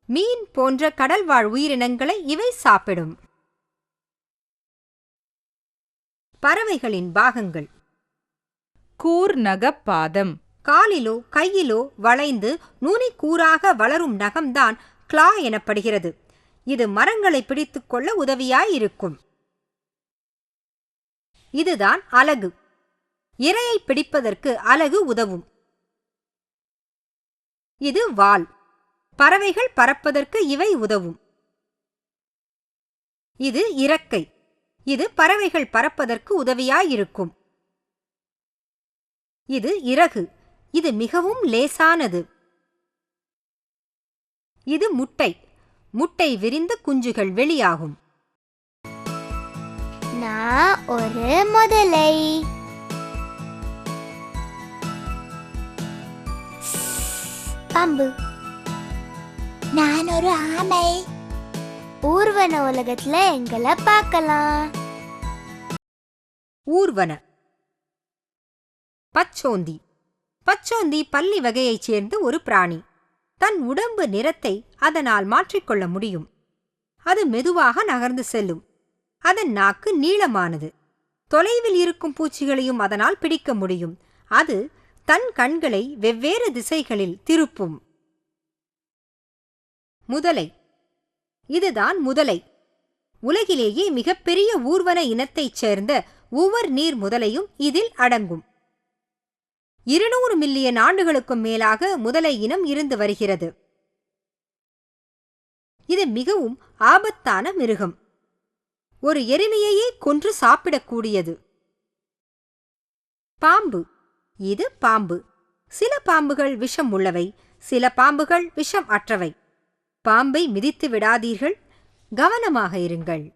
மீன் போன்ற கடல்வாழ் உயிரினங்களை இவை சாப்பிடும். பறவைகளின் பாகங்கள். கூர்நகப்பாதம். காலிலோ கையிலோ வளைந்து நுனிக்கூறாக வளரும் நகம்தான் கிளா எனப்படுகிறது. இது மரங்களை பிடித்துக் கொள்ள உதவியாயிருக்கும். இதுதான் அலகு. இரையை பிடிப்பதற்கு அலகு உதவும். இது வால். பறவைகள் பறப்பதற்கு இவை உதவும். இது இறக்கை. இது பறவைகள் பறப்பதற்கு உதவியாயிருக்கும். இது இறகு. இது மிகவும் லேசானது. இது முட்டை. முட்டை விரிந்து குஞ்சுகள் வெளியாகும். நான் ஒரு முதலை. பாம்பு. நான் ஒரு ஆமை. ஊர்வன உலகத்துல எங்களை பார்க்கலாம். ஊர்வன. பச்சோந்தி. பச்சோந்தி பல்லி வகையைச் சேர்ந்த ஒரு பிராணி. தன் உடம்பு நிறத்தை அதனால் மாற்றிக்கொள்ள முடியும். அது மெதுவாக நகர்ந்து செல்லும். அதன் நாக்கு நீளமானது. தொலைவில் இருக்கும் பூச்சிகளையும் அதனால் பிடிக்க முடியும். அது தன் கண்களை வெவ்வேறு திசைகளில் திருப்பும். முதலை. இதுதான் முதலை. உலகிலேயே மிகப்பெரிய ஊர்வன இனத்தைச் சேர்ந்த உவர் நீர் முதலையும் இதில் அடங்கும். 200 மில்லியன் ஆண்டுகளுக்கும் மேலாக முதலை இனம் இருந்து வருகிறது. இது மிகவும் ஆபத்தான மிருகம். ஒரு எருமையையே கொன்று சாப்பிடக்கூடியது. பாம்பு. இது பாம்பு. சில பாம்புகள் விஷம் உள்ளவை, சில பாம்புகள் விஷம் அற்றவை. பாம்பை மிதித்து விடாதீர்கள், கவனமாக இருங்கள்.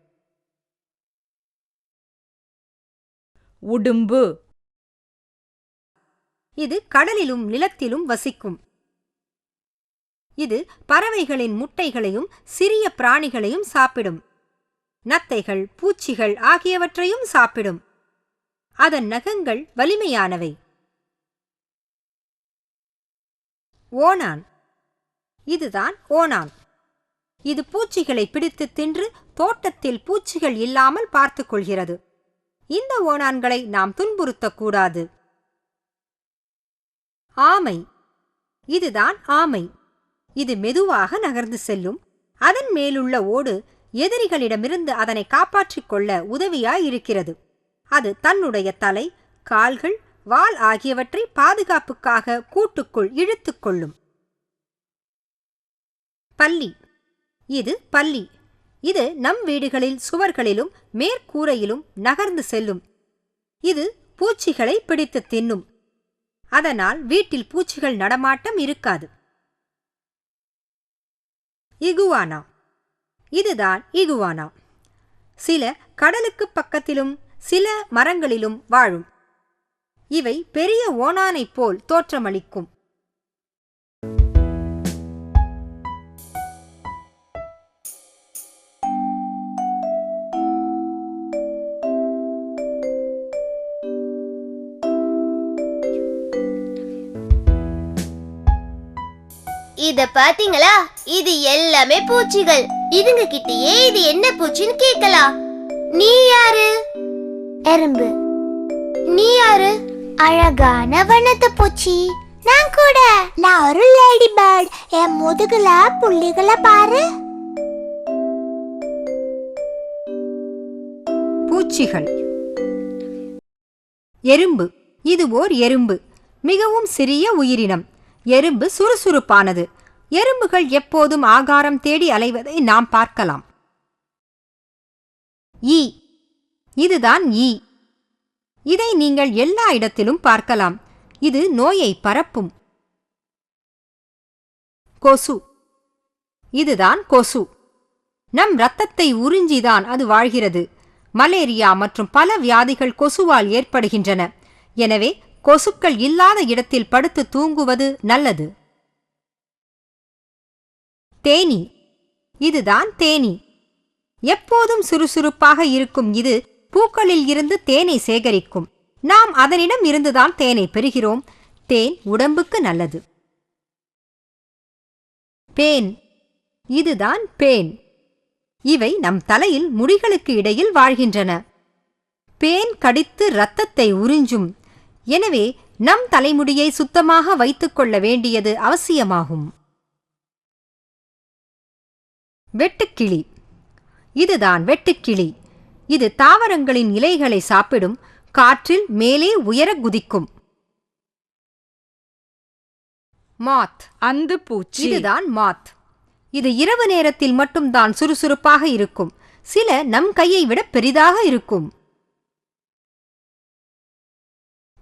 உடும்பு. இது கடலிலும் நிலத்திலும் வசிக்கும். இது பறவைகளின் முட்டைகளையும் சிறிய பிராணிகளையும் சாப்பிடும். நத்தைகள், பூச்சிகள் ஆகியவற்றையும் சாப்பிடும். அதன் நகங்கள் வலிமையானவை. ஓணான். இதுதான் ஓணான். இது பூச்சிகளை பிடித்து தின்று தோட்டத்தில் பூச்சிகள் இல்லாமல் பார்த்துக் கொள்கிறது. இந்த ஓணான்களை நாம் துன்புறுத்தக்கூடாது. ஆமை. இதுதான் ஆமை. இது மெதுவாக நகர்ந்து செல்லும். அதன் மேலுள்ள ஓடு எதிரிகளிடமிருந்து அதனை காப்பாற்றிக் கொள்ள உதவியாயிருக்கிறது. அது தன்னுடைய தலை, கால்கள், வால் ஆகியவற்றை பாதுகாப்புக்காக கூட்டுக்குள் இழுத்துக் கொள்ளும். பல்லி. இது பல்லி. இது நம் வீடுகளில் சுவர்களிலும் மேற்கூரையிலும் நகர்ந்து செல்லும். இது பூச்சிகளை பிடித்து தின்னும். அதனால் வீட்டில் பூச்சிகள் நடமாட்டம் இருக்காது. இகுவானா. இதுதான் இகுவானா. சில கடலுக்கு பக்கத்திலும் சில மரங்களிலும் வாழும். இவை பெரிய ஓணானைப் போல் தோற்றமளிக்கும். இத பாத்தீங்களா? இது எல்லாமே பூச்சிகள். இதுங்க கிட்டயே இது என்ன பூச்சின்னு கேக்கலாம். நீ யாரு? எறும்பு. நீ யாரு? அழகான வண்ணத்து பூச்சி. நான் கூட. நான் ஒரு லேடி பேர்ட். என் முதுகுல புள்ளிகளை பாரு. பூச்சிகள். எறும்பு. இது ஓர் எறும்பு. மிகவும் சிறிய உயிரினம். எறும்பு சுறுசுறுப்பானது. எறும்புகள் எப்போதும் ஆகாரம் தேடி அலைவதை நாம் பார்க்கலாம். ஈ. இதுதான் ஈ. இதை நீங்கள் எல்லா இடத்திலும் பார்க்கலாம். இது நோயை பரப்பும். கொசு. இதுதான் கொசு. நம் இரத்தத்தை உறிஞ்சிதான் அது வாழ்கிறது. மலேரியா மற்றும் பல வியாதிகள் கொசுவால் ஏற்படுகின்றன. எனவே கொசுக்கள் இல்லாத இடத்தில் படுத்து தூங்குவது நல்லது. தேனீ. இதுதான் தேனீ. எப்போதும் சுறுசுறுப்பாக இருக்கும் இது பூக்களில் இருந்து தேனை சேகரிக்கும். நாம் அதனிடம் இருந்துதான் தேனை பெறுகிறோம். தேன் உடம்புக்கு நல்லது. பேன். இதுதான் பேன். இவை நம் தலையில் முடிகளுக்கு இடையில் வாழ்கின்றன. பேன் கடித்து இரத்தத்தை உறிஞ்சும். எனவே நம் தலைமுடியை சுத்தமாக வைத்துக் கொள்ள வேண்டியது அவசியமாகும். வெட்டுக்கிளி. இதுதான் வெட்டுக்கிளி. இது தாவரங்களின் இலைகளை சாப்பிடும். காற்றில் மேலே உயர குதிக்கும். மாத். அந்து பூச்சி. இதுதான் மாத். இது இரவு நேரத்தில் மட்டும்தான் சுறுசுறுப்பாக இருக்கும். சில நம் கையை விட பெரிதாக இருக்கும்.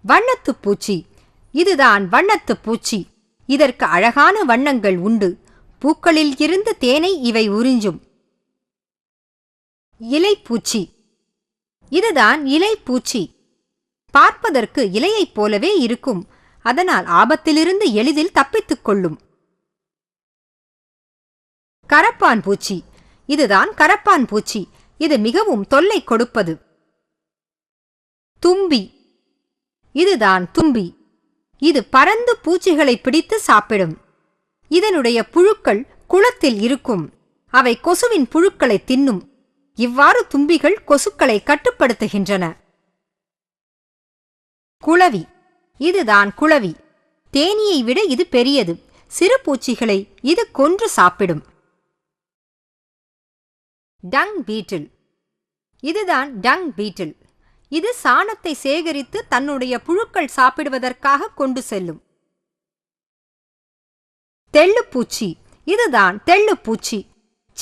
வண்ணத்துப் பூச்சி. இதுதான் வண்ணத்துப் பூச்சி. இதற்கு அழகான வண்ணங்கள் உண்டு. பூக்களில் இருந்து தேனை இவை உறிஞ்சும். இலைப்பூச்சி. இதுதான் இலைப்பூச்சி. பார்ப்பதற்கு இலையைப் போலவே இருக்கும். அதனால் ஆபத்திலிருந்து எளிதில் தப்பித்துக் கொள்ளும். கரப்பான் பூச்சி. இதுதான் கரப்பான் பூச்சி. இது மிகவும் தொல்லை கொடுப்பது. தும்பி. இதுதான் தும்பி. இது பறந்து பூச்சிகளை பிடித்து சாப்பிடும். இதனுடைய புழுக்கள் குளத்தில் இருக்கும். அவை கொசுவின் புழுக்களை தின்னும். இவ்வாறு தும்பிகள் கொசுக்களை கட்டுப்படுத்துகின்றன. குளவி. இதுதான் குளவி. தேனீயை விட இது பெரியது. சிறு பூச்சிகளை இது கொன்று சாப்பிடும். டங் பீட்டில். இதுதான் டங் பீட்டில். இது சாணத்தை சேகரித்து தன்னுடைய புழுக்கள் சாப்பிடுவதற்காக கொண்டு செல்லும். தெள்ளுப்பூச்சி. இதுதான் தெள்ளுப்பூச்சி.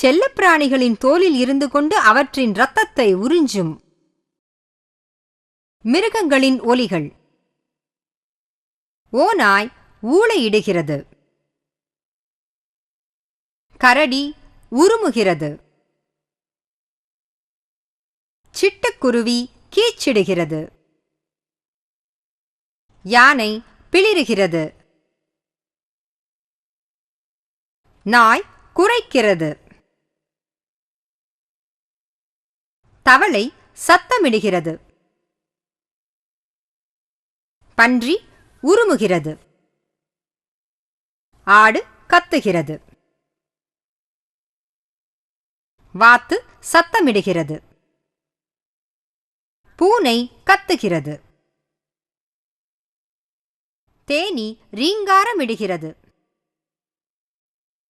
செல்லப்பிராணிகளின் தோலில் இருந்து கொண்டு அவற்றின் இரத்தத்தை உறிஞ்சும். மிருகங்களின் ஒலிகள். ஓநாய் ஊளையிடுகிறது. கரடி உருமுகிறது. சிட்டுக்குருவி கீச்சிடுகிறது. யானை பிளிறுகிறது. நாய் குரைக்கிறது. தவளை சத்தமிடுகிறது. பன்றி உருமுகிறது. ஆடு கத்துகிறது. வாத்து சத்தமிடுகிறது. பூனை கத்துகிறது. தேனீ ரீங்காரமிடுகிறது.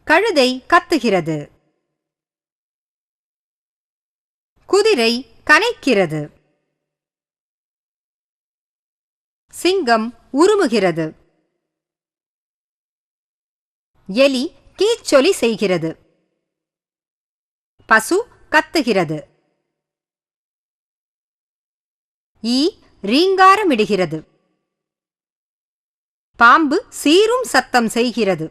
கழுதை கத்துகிறது. குதிரை கனைக்கிறது. சிங்கம் உருமுகிறது. எலி கீச்சொலி செய்கிறது. பசு கத்துகிறது. ஈ ரீங்காரமிடுகிறது. பாம்பு சீரும் சத்தம் செய்கிறது.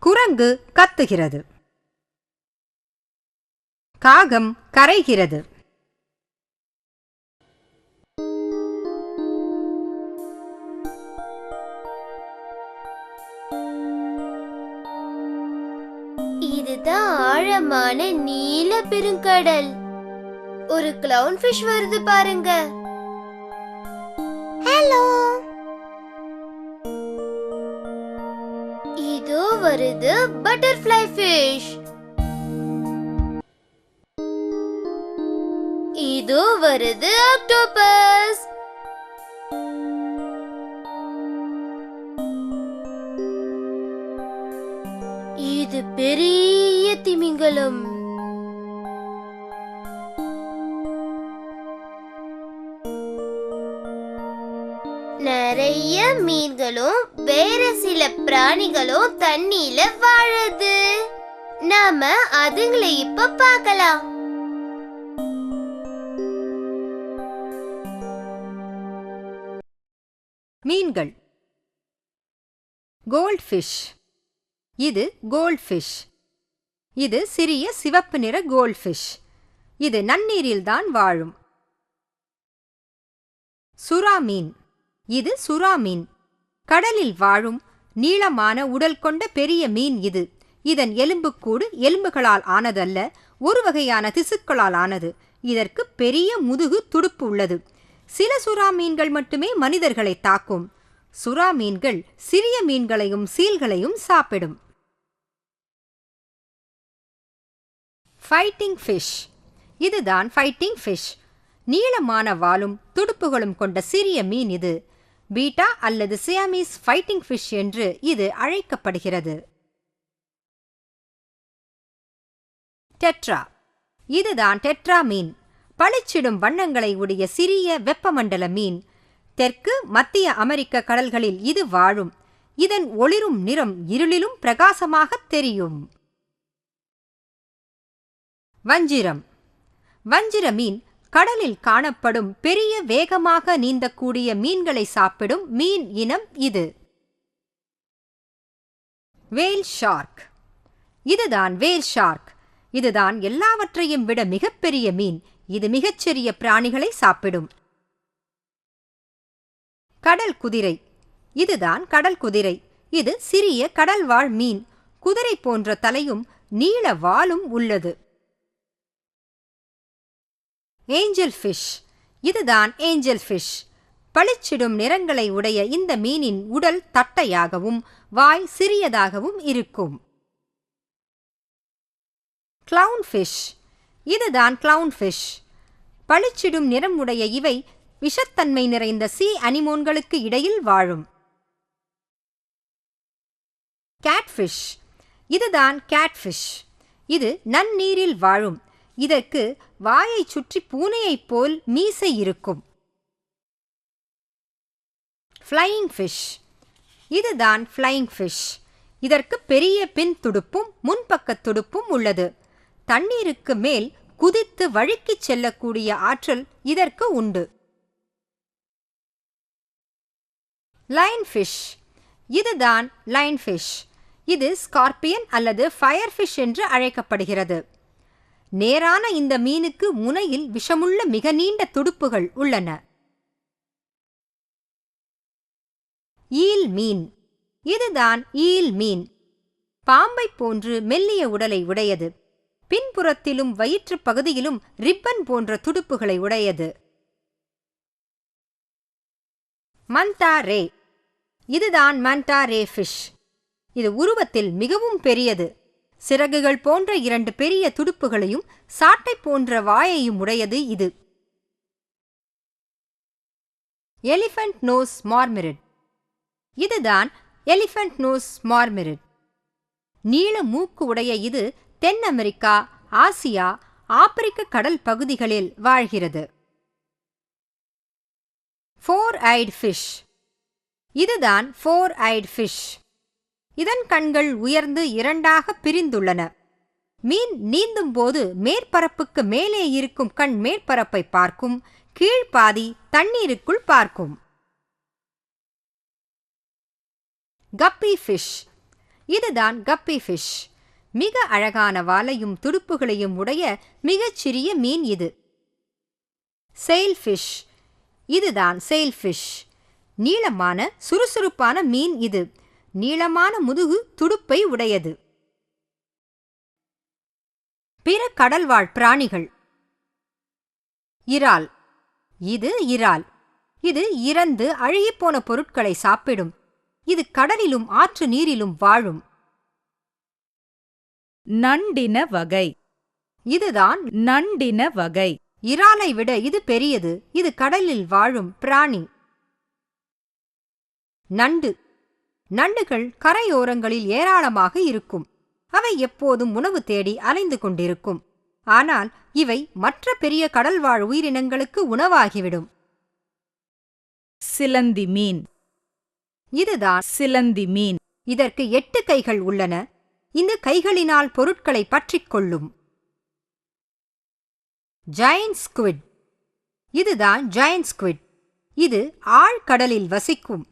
குரங்கு கத்துகிறது. காகம் கரைகிறது. இதுதான் ஆழமான நீல பெருங்கடல். ஒரு கிளவுன் ஃபிஷ் வருது பாருங்க. ஹலோ. இதோ வருது பட்டர்ஃப்ளை ஃபிஷ். இதோ வருது ஆக்டோபஸ். இது பெரிய திமிங்கலம். நிறைய மீன்களும் வேற சில பிராணிகளும் தண்ணியில வாழுது. நாம அதுங்களை இப்ப பார்க்கலாம். மீன்கள். கோல்ட்ஃபிஷ். இது கோல்ட்ஃபிஷ். இது சிறிய சிவப்பு நிற கோல்ட்ஃபிஷ். இது நன்னீரில்தான் வாழும். சுறா மீன். இது சுறா மீன். கடலில் வாழும் நீளமான உடல் கொண்ட பெரிய மீன் இது. இதன் எலும்புக்கூடு எலும்புகளால் ஆனதல்ல, ஒரு வகையான திசுக்களால் ஆனது. இதற்கு பெரிய முதுகு துடுப்பு உள்ளது. சில சுறா மீன்கள் மட்டுமே மனிதர்களை தாக்கும். சுறா மீன்கள் சிறிய மீன்களையும் சீல்களையும் சாப்பிடும். Fighting fish. இதுதான் ஃபைட்டிங் ஃபிஷ். நீளமான வாலும் துடுப்புகளும் கொண்ட சிறிய மீன் இது. பீட்டா அல்லது சியாமீஸ் ஃபைட்டிங் ஃபிஷ் என்று இது அழைக்கப்படுகிறது. டெட்ரா. இதுதான் டெட்ரா மீன். பளிச்சிடும் வண்ணங்களை உடைய சிறிய வெப்பமண்டல மீன். தெற்கு மத்திய அமெரிக்க கடல்களில் இது வாழும். இதன் ஒளிரும் நிறம் இருளிலும் பிரகாசமாகத் தெரியும். வஞ்சிரம். வஞ்சிர மீன் கடலில் காணப்படும் பெரிய வேகமாக நீந்தக்கூடிய மீன்களை சாப்பிடும் மீன் இனம் இது. வேல் ஷார்க். இதுதான் வேல் ஷார்க். இதுதான் எல்லாவற்றையும் விட மிகப்பெரிய மீன். இது மிகச்சிறிய பிராணிகளை சாப்பிடும். கடல் குதிரை. இதுதான் கடல் குதிரை. இது சிறிய கடல்வாழ் மீன். குதிரை போன்ற தலையும் நீள வாலும் உள்ளது. Angel fish. இதுதான் ஏஞ்சல் ஃபிஷ். பளிச்சிடும் நிறங்களை உடைய இந்த மீனின் உடல் தட்டையாகவும் வாய் சிறியதாகவும் இருக்கும். Clown fish. இதுதான் கிளவுன் ஃபிஷ். பளிச்சிடும் நிறம் உடைய இவை விஷத்தன்மை நிறைந்த சீ அனிமோன்களுக்கு இடையில் வாழும். கேட்ஃபிஷ். இதுதான் கேட்ஃபிஷ். இது நன்னீரில் வாழும். இதற்கு வாயை சுற்றி பூனையைப் போல் மீசை இருக்கும். Flying fish. இதுதான் ஃப்ளையிங் ஃபிஷ். இதற்கு பெரிய பின் துடுப்பும் முன்பக்க துடுப்பும் உள்ளது. தண்ணீருக்கு மேல் குதித்து வழுக்கிச் செல்லக்கூடிய ஆற்றல் இதற்கு உண்டு. Line fish. இதுதான் லைன் ஃபிஷ். இது ஸ்கார்பியன் அல்லது ஃபயர் ஃபிஷ் என்று அழைக்கப்படுகிறது. நேரான இந்த மீனுக்கு முனையில் விஷமுள்ள மிக நீண்ட துடுப்புகள் உள்ளன. ஈல் மீன். இதுதான் ஈல் மீன். பாம்பை போன்று மெல்லிய உடலை உடையது. பின்புறத்திலும் வயிற்று பகுதியிலும் ரிப்பன் போன்ற துடுப்புகளை உடையது. மண்டா ரே. இதுதான் மண்டா ரே ஃபிஷ். இது உருவத்தில் மிகவும் பெரியது. சிறகுகள் போன்ற 2 பெரிய துடுப்புகளையும் சாட்டை போன்ற வாயையும் உடையது இது. Elephant nose mormyrid. இதுதான் எலிஃபண்ட் நோஸ் மார்மரிட். நீள மூக்கு உடைய இது தென் அமெரிக்கா, ஆசியா, ஆப்பிரிக்க கடல் பகுதிகளில் வாழ்கிறது. 4-eyed fish. இதுதான் 4-eyed ஃபிஷ். இதன் கண்கள் உயர்ந்து 2ஆக பிரிந்துள்ளன. மீன் நீந்தும் போது மேற்பரப்புக்கு மேலே இருக்கும் கண் மேற்பரப்பை பார்க்கும், கீழ்ப்பாதி தண்ணீருக்குள் பார்க்கும். கப்பி ஃபிஷ். இதுதான் கப்பி ஃபிஷ். மிக அழகான வாலையும் துடுப்புகளையும் உடைய மிகச்சிறிய மீன் இது. Sail fish. இதுதான் செயில் ஃபிஷ். நீளமான சுறுசுறுப்பான மீன் இது. நீளமான முதுகு துடுப்பை உடையது. பிற கடல்வாழ் பிராணிகள். இறால். இது இறால். இது இறந்து அழுகிப்போன பொருட்களை சாப்பிடும். இது கடலிலும் ஆற்று நீரிலும் வாழும். நண்டின வகை. இதுதான் நண்டின வகை. இறாலை விட இது பெரியது. இது கடலில் வாழும் பிராணி. நண்டு. நண்டுகள் கரையோரங்களில் ஏராளமாக இருக்கும். அவை எப்போதும் உணவு தேடி அலைந்து கொண்டிருக்கும். ஆனால் இவை மற்ற பெரிய கடல்வாழ் உயிரினங்களுக்கு உணவாகிவிடும். சிலந்தி மீன். இதுதான் சிலந்தி மீன். இதற்கு 8 கைகள் உள்ளன. இந்த கைகளினால் பொருட்களை பற்றிக் கொள்ளும். ஜயன்ட் ஸ்குவிட். இதுதான் ஜயன்ட் ஸ்குவிட். இது ஆழ்கடலில் வசிக்கும்.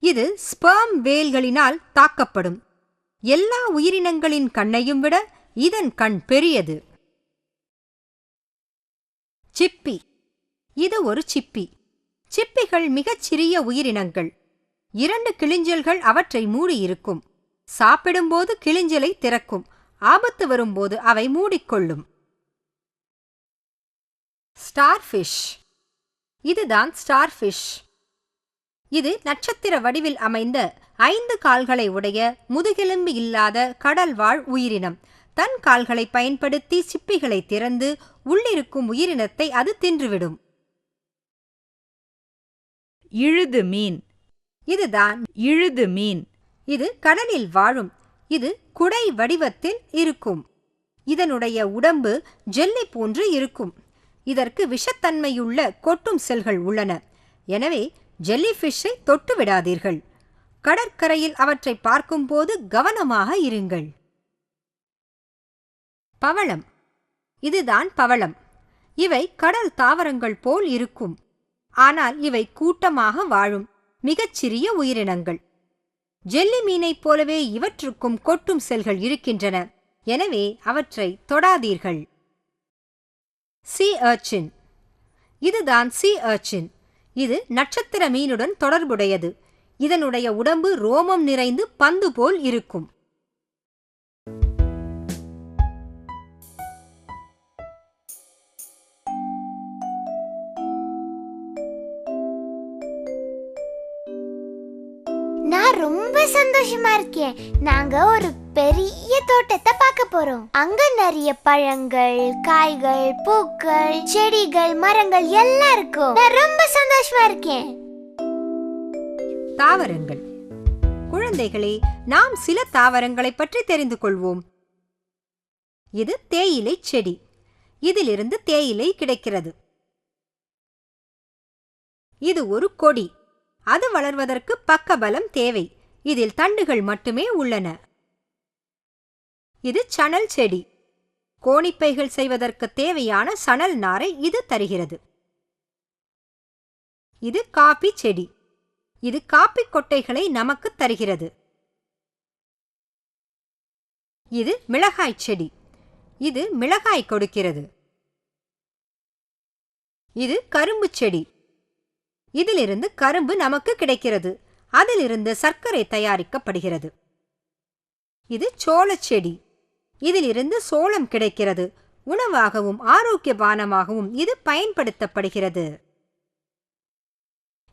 இது ஸ்பெர்ம் வேல்களினால் தாக்கப்படும். எல்லா உயிரினங்களின் கண்ணையும் விட இதன் கண் பெரியது. சிப்பி. இது ஒரு சிப்பி. சிப்பிகள் மிகச்சிறிய உயிரினங்கள். 2 கிளிஞ்சல்கள் அவற்றை மூடியிருக்கும். சாப்பிடும்போது கிளிஞ்சலை திறக்கும். ஆபத்து வரும்போது அவை மூடிக்கொள்ளும். ஸ்டார்ஃபிஷ். இதுதான் ஸ்டார்ஃபிஷ். இது நட்சத்திர வடிவில் அமைந்த 5 கால்களை உடைய முதுகெலும்பு இல்லாத கடல்வாழ் உயிரினம். தன் கால்களை பயன்படுத்தி சிப்பிகளை திறந்து உள்ளிருக்கும் உயிரினத்தை அது தின்றுவிடும். இழுது மீன். இதுதான் இழுது மீன். இது கடலில் வாழும். இது குடை வடிவத்தில் இருக்கும். இதனுடைய உடம்பு ஜெல்லி போன்று இருக்கும். இதற்கு விஷத்தன்மையுள்ள கொட்டும் செல்கள் உள்ளன. எனவே ஜெல்லிஃபிஷை தொட்டு விடாதீர்கள். கடற்கரையில் அவற்றை பார்க்கும்போது கவனமாக இருங்கள். பவளம். இதுதான் பவளம். இவை கடல் தாவரங்கள் போல் இருக்கும். ஆனால் இவை கூட்டமாக வாழும் மிகச்சிறிய உயிரினங்கள். ஜெல்லி மீனைப் போலவே இவற்றுக்கும் கொட்டும் செல்கள் இருக்கின்றன. எனவே அவற்றை தொடாதீர்கள். சீ அர்ச்சின். இதுதான் சீ அர்ச்சின். இது நட்சத்திர மீனுடன் தொடர்புடையது. இதனுடைய உடம்பு ரோமம் நிறைந்து பந்து போல் இருக்கும். நான் ரொம்ப சந்தோஷமா இருக்கேன். நாங்க ஒரு பெரிய தோட்டத்தை பார்க்க போறோம். அங்க நிறைய பழங்கள், காய்கள், பூக்கள், செடிகள், மரங்கள் எல்லாம் இருக்கும். நான் ரொம்ப சந்தோஷமா இருக்கேன். தாவரங்கள். குழந்தைகளே, நாம் சில தாவரங்களை பற்றி தெரிந்து கொள்வோம். இது தேயிலை செடி. இதிலிருந்து தேயிலை கிடைக்கிறது. இது ஒரு கொடி. அது வளர்வதற்கு பக்கபலம் தேவை. இதில் தண்டுகள் மட்டுமே உள்ளன. இது சணல் செடி. கோணிப்பைகள் செய்வதற்கு தேவையான சணல் நாரை இது தருகிறது. இது காபி செடி. இது காப்பி கொட்டைகளை நமக்கு தருகிறது. இது மிளகாய் செடி. இது மிளகாய் கொடுக்கிறது. இது கரும்பு செடி. இதிலிருந்து கரும்பு நமக்கு கிடைக்கிறது. அதிலிருந்து சர்க்கரை தயாரிக்கப்படுகிறது. இது சோளச் செடி. இதிலிருந்து சோளம் கிடைக்கிறது. உணவாகவும் ஆரோக்கியபானமாகவும் இது பயன்படுத்தப்படுகிறது.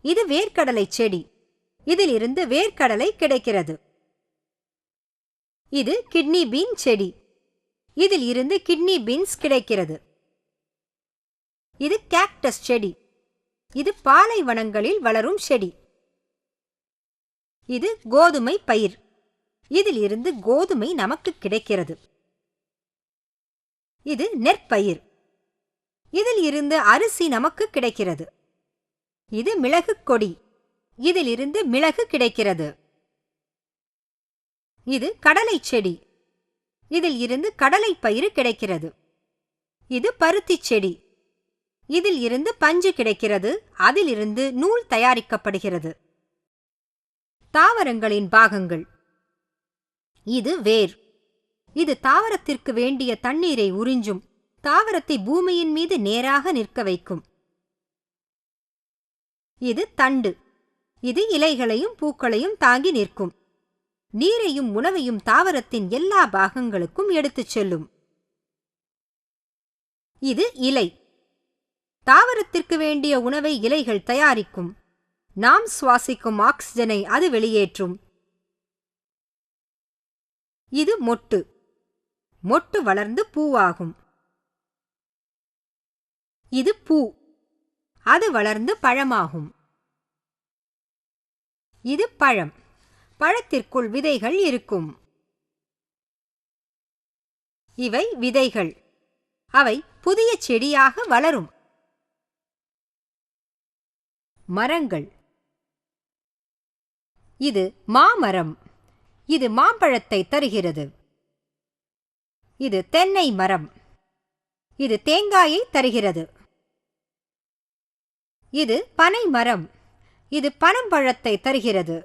இது வேர்க்கடலை செடி. இதிலிருந்து வேர்க்கடலை கிடைக்கிறது. இது கிட்னி பீன் செடி. இதில் இருந்து கிட்னி பீன்ஸ் கிடைக்கிறது. இது கேக்டஸ் செடி. இது பாலைவனங்களில் வளரும் செடி. இது கோதுமை பயிர். இதில் இருந்து கோதுமை நமக்கு கிடைக்கிறது. இது நெற்பயிர். இதில் இருந்து அரிசி நமக்கு கிடைக்கிறது. இது மிளகு கொடி. இதில் இருந்து மிளகு கிடைக்கிறது. இது கடலை செடி. இதில் இருந்து கடலை பயிறு கிடைக்கிறது. இது பருத்தி செடி. இதில் இருந்து பஞ்சு கிடைக்கிறது. அதிலிருந்து நூல் தயாரிக்கப்படுகிறது. தாவரங்களின் பாகங்கள். இது வேர். இது தாவரத்திற்கு வேண்டிய தண்ணீரை உறிஞ்சும். தாவரத்தை பூமியின் மீது நேராக நிற்க வைக்கும். இது தண்டு. இது இலைகளையும் பூக்களையும் தாங்கி நிற்கும். நீரையும் உணவையும் தாவரத்தின் எல்லா பாகங்களுக்கும் எடுத்துச் செல்லும். இது இலை. தாவரத்திற்கு வேண்டிய உணவை இலைகள் தயாரிக்கும். நாம் சுவாசிக்கும் ஆக்சிஜனை அது வெளியேற்றும். இது மொட்டு. மொட்டு வளர்ந்து பூவாகும். இது பூ. அது வளர்ந்து பழமாகும். இது பழம். பழத்திற்குள் விதைகள் இருக்கும். இவை விதைகள். அவை புதிய செடியாக வளரும். மரங்கள். இது மாமரம். இது மாம்பழத்தை தருகிறது. இது தென்னை மரம். இது தேங்காயை தருகிறது. இது பனை மரம். இது பனம்பழத்தை தருகிறது.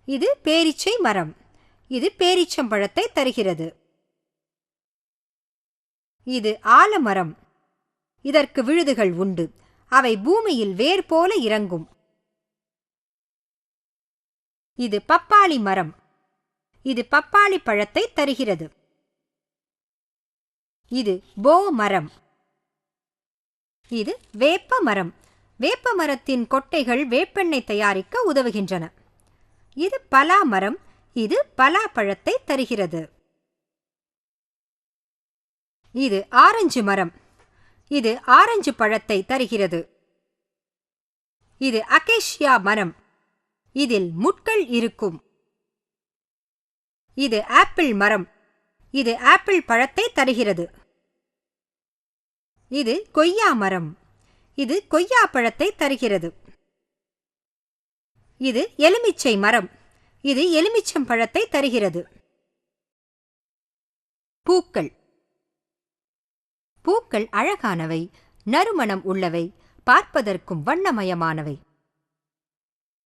இது பேரீச்சை மரம். இது பேரீச்சம்பழத்தை தருகிறது. இது ஆலமரம். இதற்கு விழுதுகள் உண்டு. அவை பூமியில் வேர் போல இறங்கும். இது பப்பாளி மரம். இது பப்பாளி பழத்தை தருகிறது. இது போ மரம். இது வேப்ப மரம். வேப்ப மரத்தின் கொட்டைகள் வேப்பெண்ணெய் தயாரிக்க உதவுகின்றன. இது பலா மரம். இது பலா பழத்தை தருகிறது. இது ஆரஞ்சு மரம். இது ஆரஞ்சு பழத்தை தருகிறது. இது அகேஷியா மரம். இதில் முட்கள் இருக்கும். இது ஆப்பிள் மரம். இது ஆப்பிள் பழத்தை தருகிறது. இது கொய்யா மரம். இது கொய்யா பழத்தை தருகிறது. இது எலுமிச்சை மரம். இது எலுமிச்சம் பழத்தை தருகிறது. பூக்கள். பூக்கள் அழகானவை, நறுமணம் உள்ளவை, பார்ப்பதற்கும் வண்ணமயமானவை.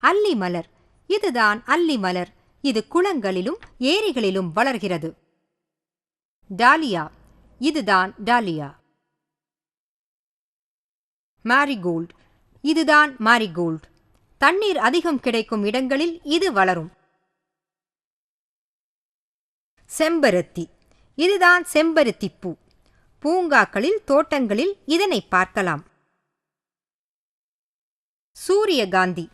அல்லி மலர். இதுதான் அல்லி மலர். இது குளங்களிலும் ஏரிகளிலும் வளர்கிறது. டாலியா. இதுதான் டாலியா. மாரிகோல்ட். இதுதான் மாரிகோல்ட். தண்ணீர் அதிகம் கிடைக்கும் இடங்களில் இது வளரும். செம்பருத்தி. இதுதான் செம்பருத்தி பூ. பூங்காக்களில் தோட்டங்களில் இதனை பார்க்கலாம். சூரியகாந்தி.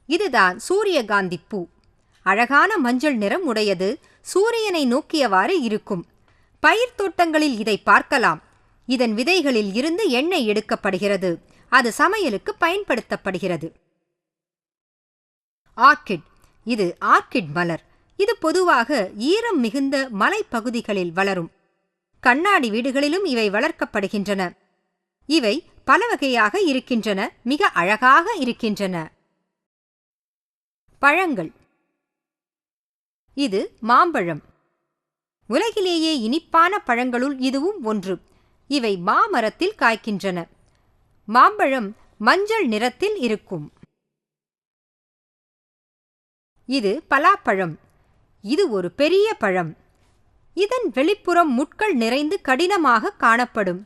இதுதான் சூரியகாந்தி பூ. அழகான மஞ்சள் நிறம் உடையது. சூரியனை நோக்கியவாறு இருக்கும். பயிர் தோட்டங்களில் இதை பார்க்கலாம். இதன் விதைகளில் இருந்து எண்ணெய் எடுக்கப்படுகிறது. அது சமையலுக்கு பயன்படுத்தப்படுகிறது. ஆர்க்கிட். இது ஆர்க்கிட் மலர். இது பொதுவாக ஈரம் மிகுந்த மலைப்பகுதிகளில் வளரும். கண்ணாடி வீடுகளிலும் இவை வளர்க்கப்படுகின்றன. இவை பல வகையாக இருக்கின்றன, மிக அழகாக இருக்கின்றன. பழங்கள். இது மாம்பழம். உலகிலேயே இனிப்பான பழங்களுள் இதுவும் ஒன்று. இவை மாமரத்தில் காய்க்கின்றன. மாம்பழம் மஞ்சள் நிறத்தில் இருக்கும். இது பலாப்பழம். இது ஒரு பெரிய பழம். இதன் வெளிப்புறம் முட்கள் நிறைந்து கடினமாக காணப்படும்.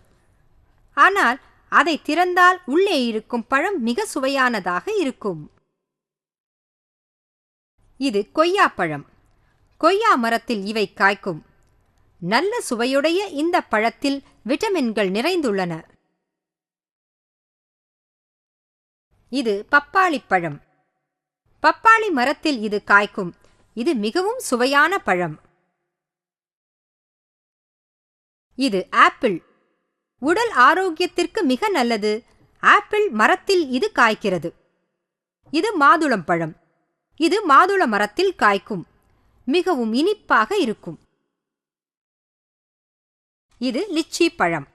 ஆனால் அதை திறந்தால் உள்ளே இருக்கும் பழம் மிக சுவையானதாக இருக்கும். இது கொய்யாப்பழம். கொய்யா மரத்தில் இவை காய்க்கும். நல்ல சுவையுடைய இந்த பழத்தில் விட்டமின்கள் நிறைந்துள்ளன. இது பப்பாளி பழம். பப்பாளி மரத்தில் இது காய்க்கும். இது மிகவும் சுவையான பழம். இது ஆப்பிள். உடல் ஆரோக்கியத்திற்கு மிக நல்லது. ஆப்பிள் மரத்தில் இது காய்க்கிறது. இது மாதுளம் பழம். இது மாதுள மரத்தில் காய்க்கும். மிகவும் இனிப்பாக இருக்கும். இது லிச்சி பழம்.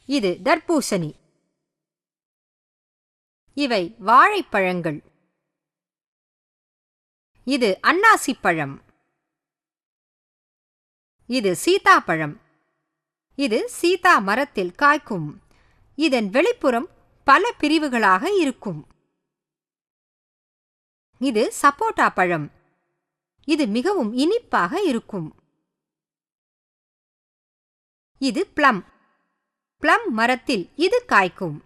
இது தர்பூசணி. இவை வாழைப்பழங்கள். இது அன்னாசி பழம். இது சீதாப்பழம். இது சீதா மரத்தில் காய்க்கும். இதன் வெளிப்புறம் பல பிரிவுகளாக இருக்கும். இது சப்போட்டா பழம். இது மிகவும் இனிப்பாக இருக்கும். இது பிளம். பிளம் மரத்தில் இது காய்க்கும்.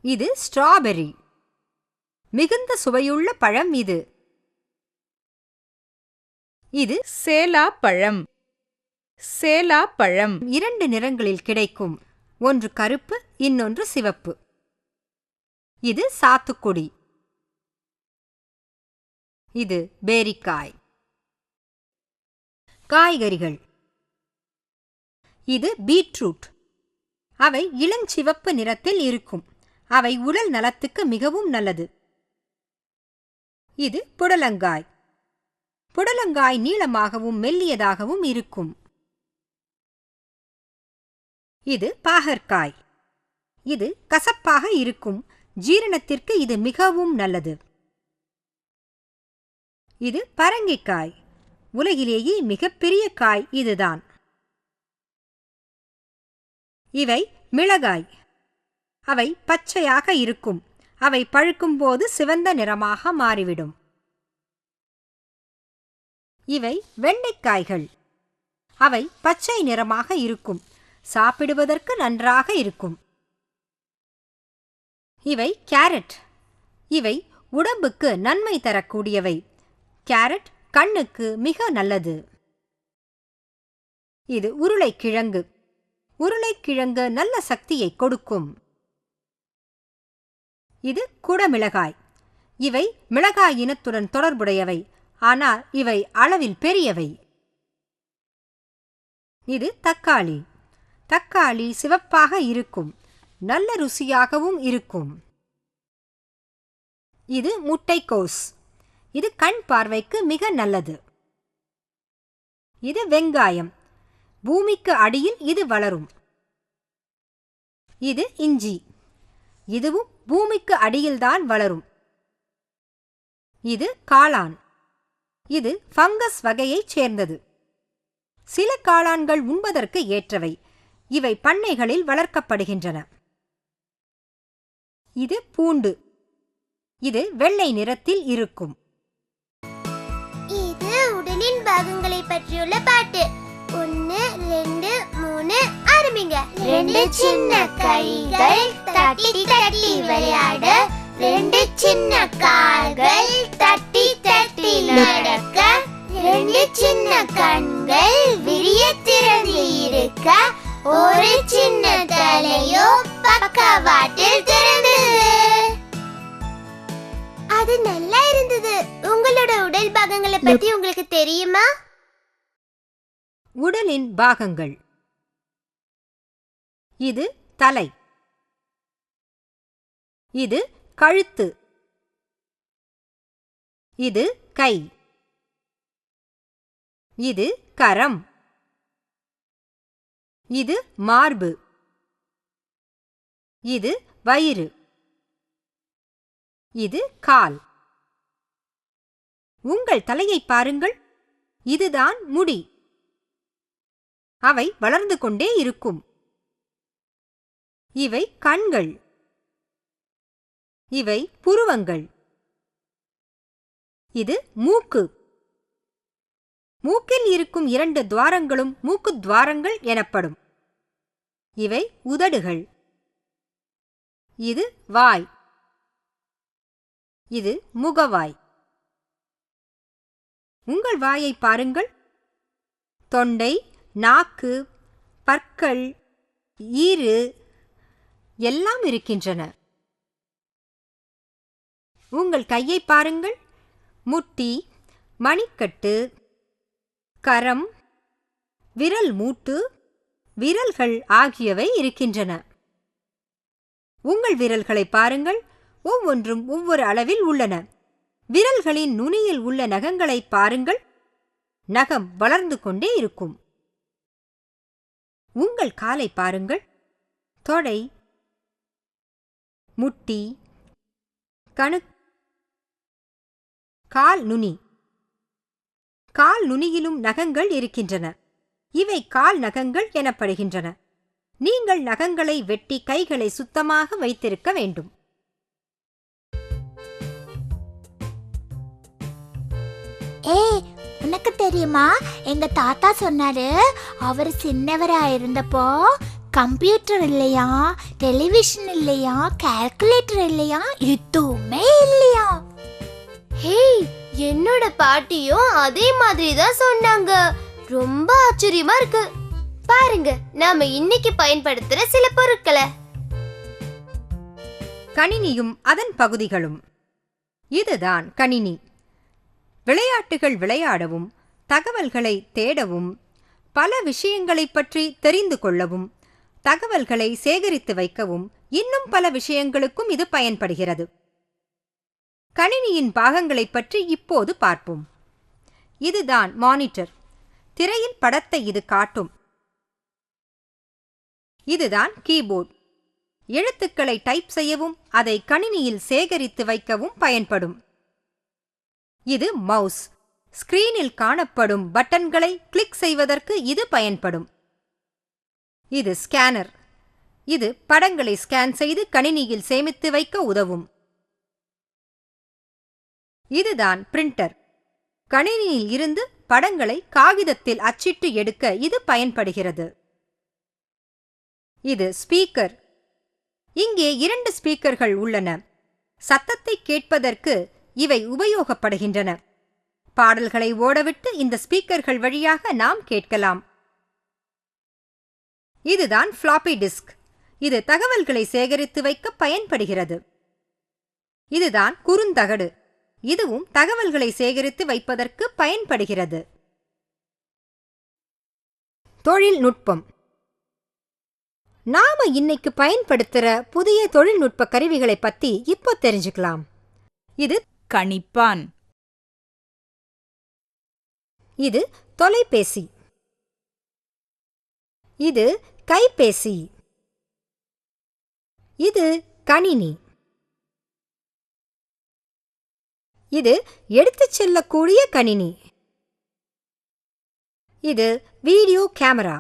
இது ஸ்ட்ராபெர்ரி. மிகுந்த சுவையுள்ள பழம் இது. இது சேலா பழம். சேலா பழம் 2 நிறங்களில் கிடைக்கும். ஒன்று கருப்பு, இன்னொன்று சிவப்பு. இது சாத்துக்குடி. இது பேரிக்காய். காய்கறிகள். இது பீட்ரூட். அவை இளஞ்சிவப்பு நிறத்தில் இருக்கும். அவை உடல் நலத்துக்கு மிகவும் நல்லது. இது புடலங்காய். புடலங்காய் நீளமாகவும் மெல்லியதாகவும் இருக்கும். இது பாகற்காய். இது கசப்பாக இருக்கும். ஜீரணத்திற்கு இது மிகவும் நல்லது. இது பரங்கிக்காய். உலகிலேயே மிகப்பெரிய காய் இதுதான். இவை மிளகாய். அவை பச்சையாக இருக்கும். அவை பழுக்கும்போது சிவந்த நிறமாக மாறிவிடும். இவை வெண்டைக்காய்கள். அவை பச்சை நிறமாக இருக்கும். சாப்பிடுவதற்கு நன்றாக இருக்கும். இவை கேரட். இவை உடம்புக்கு நன்மை தரக்கூடியவை. கேரட் கண்ணுக்கு மிக நல்லது. இது உருளைக்கிழங்கு. உருளைக்கிழங்கு நல்ல சக்தியை கொடுக்கும். இது குடமிளகாய். இவை மிளகாய் இனத்துடன் தொடர்புடையவை. ஆனால் இவை அளவில் பெரியவை. இது தக்காளி. தக்காளி சிவப்பாக இருக்கும். நல்ல ருசியாகவும் இருக்கும். இது முட்டைக்கோஸ். இது கண் பார்வைக்கு மிக நல்லது. இது வெங்காயம். பூமிக்கு அடியில் இது வளரும். இது இஞ்சி. இதுவும் பூமிக்கு அடியில்தான் வளரும். இது காளான். இது ஃபங்கஸ் வகையைச் சேர்ந்தது. சில காளான்கள் உண்பதற்கு ஏற்றவை. இவை பண்ணைகளில் வளர்க்கப்படுகின்றன. இது பூண்டு. இது வெள்ளை நிறத்தில் இருக்கும். இது உடலின் பாகங்களை பற்றியுள்ள பாட்டு. 1 2 3 ஆரம்பிங்க. 2 சின்ன கைகள் தட்டி தட்டி விளையாட, 2 சின்ன கால்கள் தட்டி தட்டி நடக்க, 2 சின்ன கண்கள் விரிய திறந்து இருக்க, ஒரு சின்ன தலையோ பக்கவாட்டில் திறந்தது. அது நல்லா இருந்தது. உங்களோட உடல் பாகங்களை பத்தி உங்களுக்கு தெரியுமா? உடலின் பாகங்கள். இது தலை. இது கழுத்து. இது கை. இது கரம். இது மார்பு. இது வயிறு. இது கால். உங்கள் தலையை பாருங்கள். இதுதான் முடி. அவை வளர்ந்து கொண்டே இருக்கும். இவை கண்கள். இவை புருவங்கள். இது மூக்கு. மூக்கில் இருக்கும் 2 துவாரங்களும் மூக்கு துவாரங்கள் எனப்படும். இவை உதடுகள். இது வாய். இது முகவாய். உங்கள் வாயை பாருங்கள். தொண்டை, நாக்கு, பற்கள், ஈறு எல்லாம் இருக்கின்றன. உங்கள் கையை பாருங்கள். முட்டி, மணிக்கட்டு, கரம், விரல் மூட்டு, விரல்கள் ஆகியவை இருக்கின்றன. உங்கள் விரல்களை பாருங்கள். ஒவ்வொன்றும் ஒவ்வொரு அளவில் உள்ளன. விரல்களின் நுனியில் உள்ள நகங்களை பாருங்கள். நகம் வளர்ந்து கொண்டே இருக்கும். உங்கள் காலை பாருங்கள். தொடை, முட்டி, கணு, கால் நுனி. கால் நுனியிலும் நகங்கள் இருக்கின்றன. இவை கால் நகங்கள் எனப்படுகின்றன. நீங்கள் நகங்களை வெட்டி கைகளை சுத்தமாக வைத்திருக்க வேண்டும். உனக்கு தெரியுமா, எங்க தாத்தா சொன்னாரு, அவர் சின்னவரா இருந்தப்போ கம்ப்யூட்டர் இல்லையா, டெலிவிஷன் இல்லையா, கால்குலேட்டர் இல்லையா, எதுவுமே இல்லையா. ஹே, என்னோட பாட்டியும் அதே மாதிரி தான் சொன்னாங்க. ரொம்ப ஆச்சரியமா இருக்கு. பாருங்க, நாம இன்னைக்கு பயன்படுத்துற சில பொருட்களை. கணினியும் அதன் பகுதிகளும். இதுதான் கணினி. விளையாட்டுகள் விளையாடவும், தகவல்களை தேடவும், பல விஷயங்களைப் பற்றி தெரிந்து கொள்ளவும், தகவல்களை சேகரித்து வைக்கவும், இன்னும் பல விஷயங்களுக்கும் இது பயன்படுகிறது. கணினியின் பாகங்களைப் பற்றி இப்போது பார்ப்போம். இதுதான் மானிட்டர். திரையில் படத்தை இது காட்டும். இதுதான் கீபோர்ட். எழுத்துக்களை டைப் செய்யவும், அதை கணினியில் சேகரித்து வைக்கவும் பயன்படும். இது மவுஸ். ஸ்கிரீனில் காணப்படும் பட்டன்களை கிளிக் செய்வதற்கு இது பயன்படும். இது ஸ்கேனர். இது படங்களை ஸ்கேன் செய்து கணினியில் சேமித்து வைக்க உதவும். இதுதான் பிரிண்டர். கணினியில் இருந்து படங்களை காகிதத்தில் அச்சிட்டு எடுக்க இது பயன்படுகிறது. இது ஸ்பீக்கர். இங்கே 2 ஸ்பீக்கர்கள் உள்ளன. சத்தத்தை கேட்பதற்கு இவை உபயோகப்படுகின்றன. பாடல்களை ஓடவிட்டு இந்த ஸ்பீக்கர்கள் வழியாக நாம் கேட்கலாம். இதுதான் ஃப்ளாப்பி டிஸ்க். இது தகவல்களை சேகரித்து வைக்க பயன்படுகிறது. இதுதான் குறுந்தகடு. இதுவும் தகவல்களை சேகரித்து வைப்பதற்கு பயன்படுகிறது. தொழில்நுட்பம். நாம இன்னைக்கு பயன்படுத்துற புதிய தொழில்நுட்ப கருவிகளை பத்தி இப்போ தெரிஞ்சுக்கலாம். இது கணிப்பான். இது தொலைபேசி. இது கைபேசி. இது கணினி. இது எடுத்துச் செல்லக்கூடிய கணினி. இது வீடியோ கேமரா.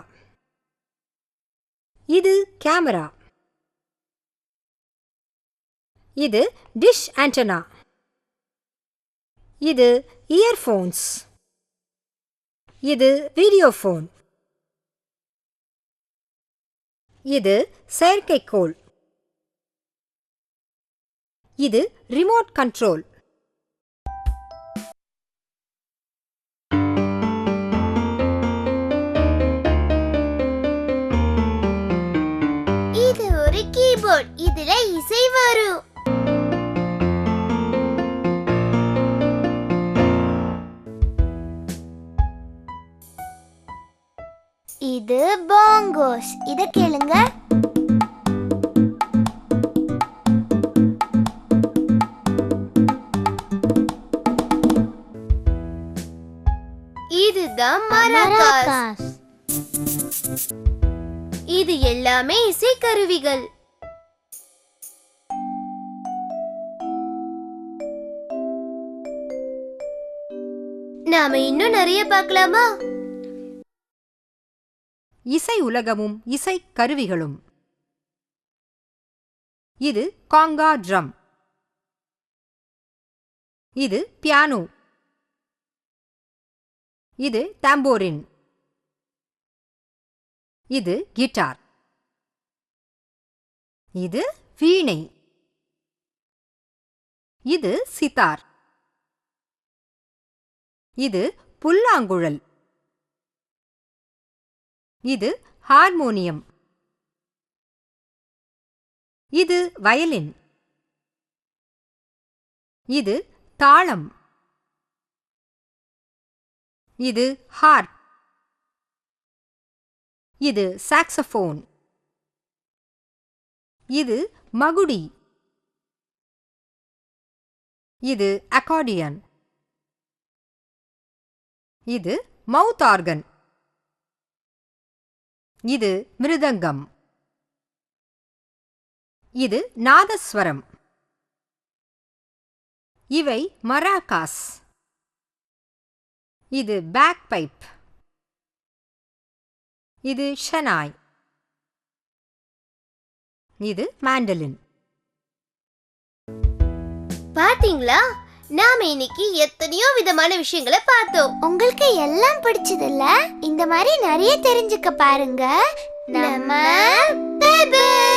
இது கேமரா. இது டிஷ் ஆண்டனா. இது இயர்ஃபோன்ஸ். இது வீடியோஃபோன். இது செயற்கைக்கோள். இது ரிமோட் கண்ட்ரோல். இது ஒரு கீபோர்ட். இதுல இசை வரும். இது பாங்கோஸ். இத கேளுங்க. இது பேர்தான் மராகாஸ். இது எல்லாமே இசைக்கருவிகள். நாம இன்னும் நிறைய பார்க்கலாமா? இசை உலகமும் இசை கருவிகளும். இது காங்கா ட்ரம். இது பியானோ. இது தாம்போரின். இது கிட்டார். இது வீணை. இது சித்தார். இது புல்லாங்குழல். இது ஹார்மோனியம். இது வயலின். இது தாளம். இது ஹார்ப். இது சாக்ஸபோன். இது மகுடி. இது அக்கார்டியன். இது மவுத் ஆர்கன். இது மிருதங்கம். இது நாதஸ்வரம். இவை மராகாஸ். இது பேக் பைப். இது ஷனாய். இது மாண்டலின். பாத்தீங்களா, நாம இன்னைக்கு எத்தனையோ விதமான விஷயங்களை பார்த்தோம். உங்களுக்கு எல்லாம் பிடிச்சதில்ல? இந்த மாதிரி நிறைய தெரிஞ்சுக்க பாருங்க நம்ம பெபே.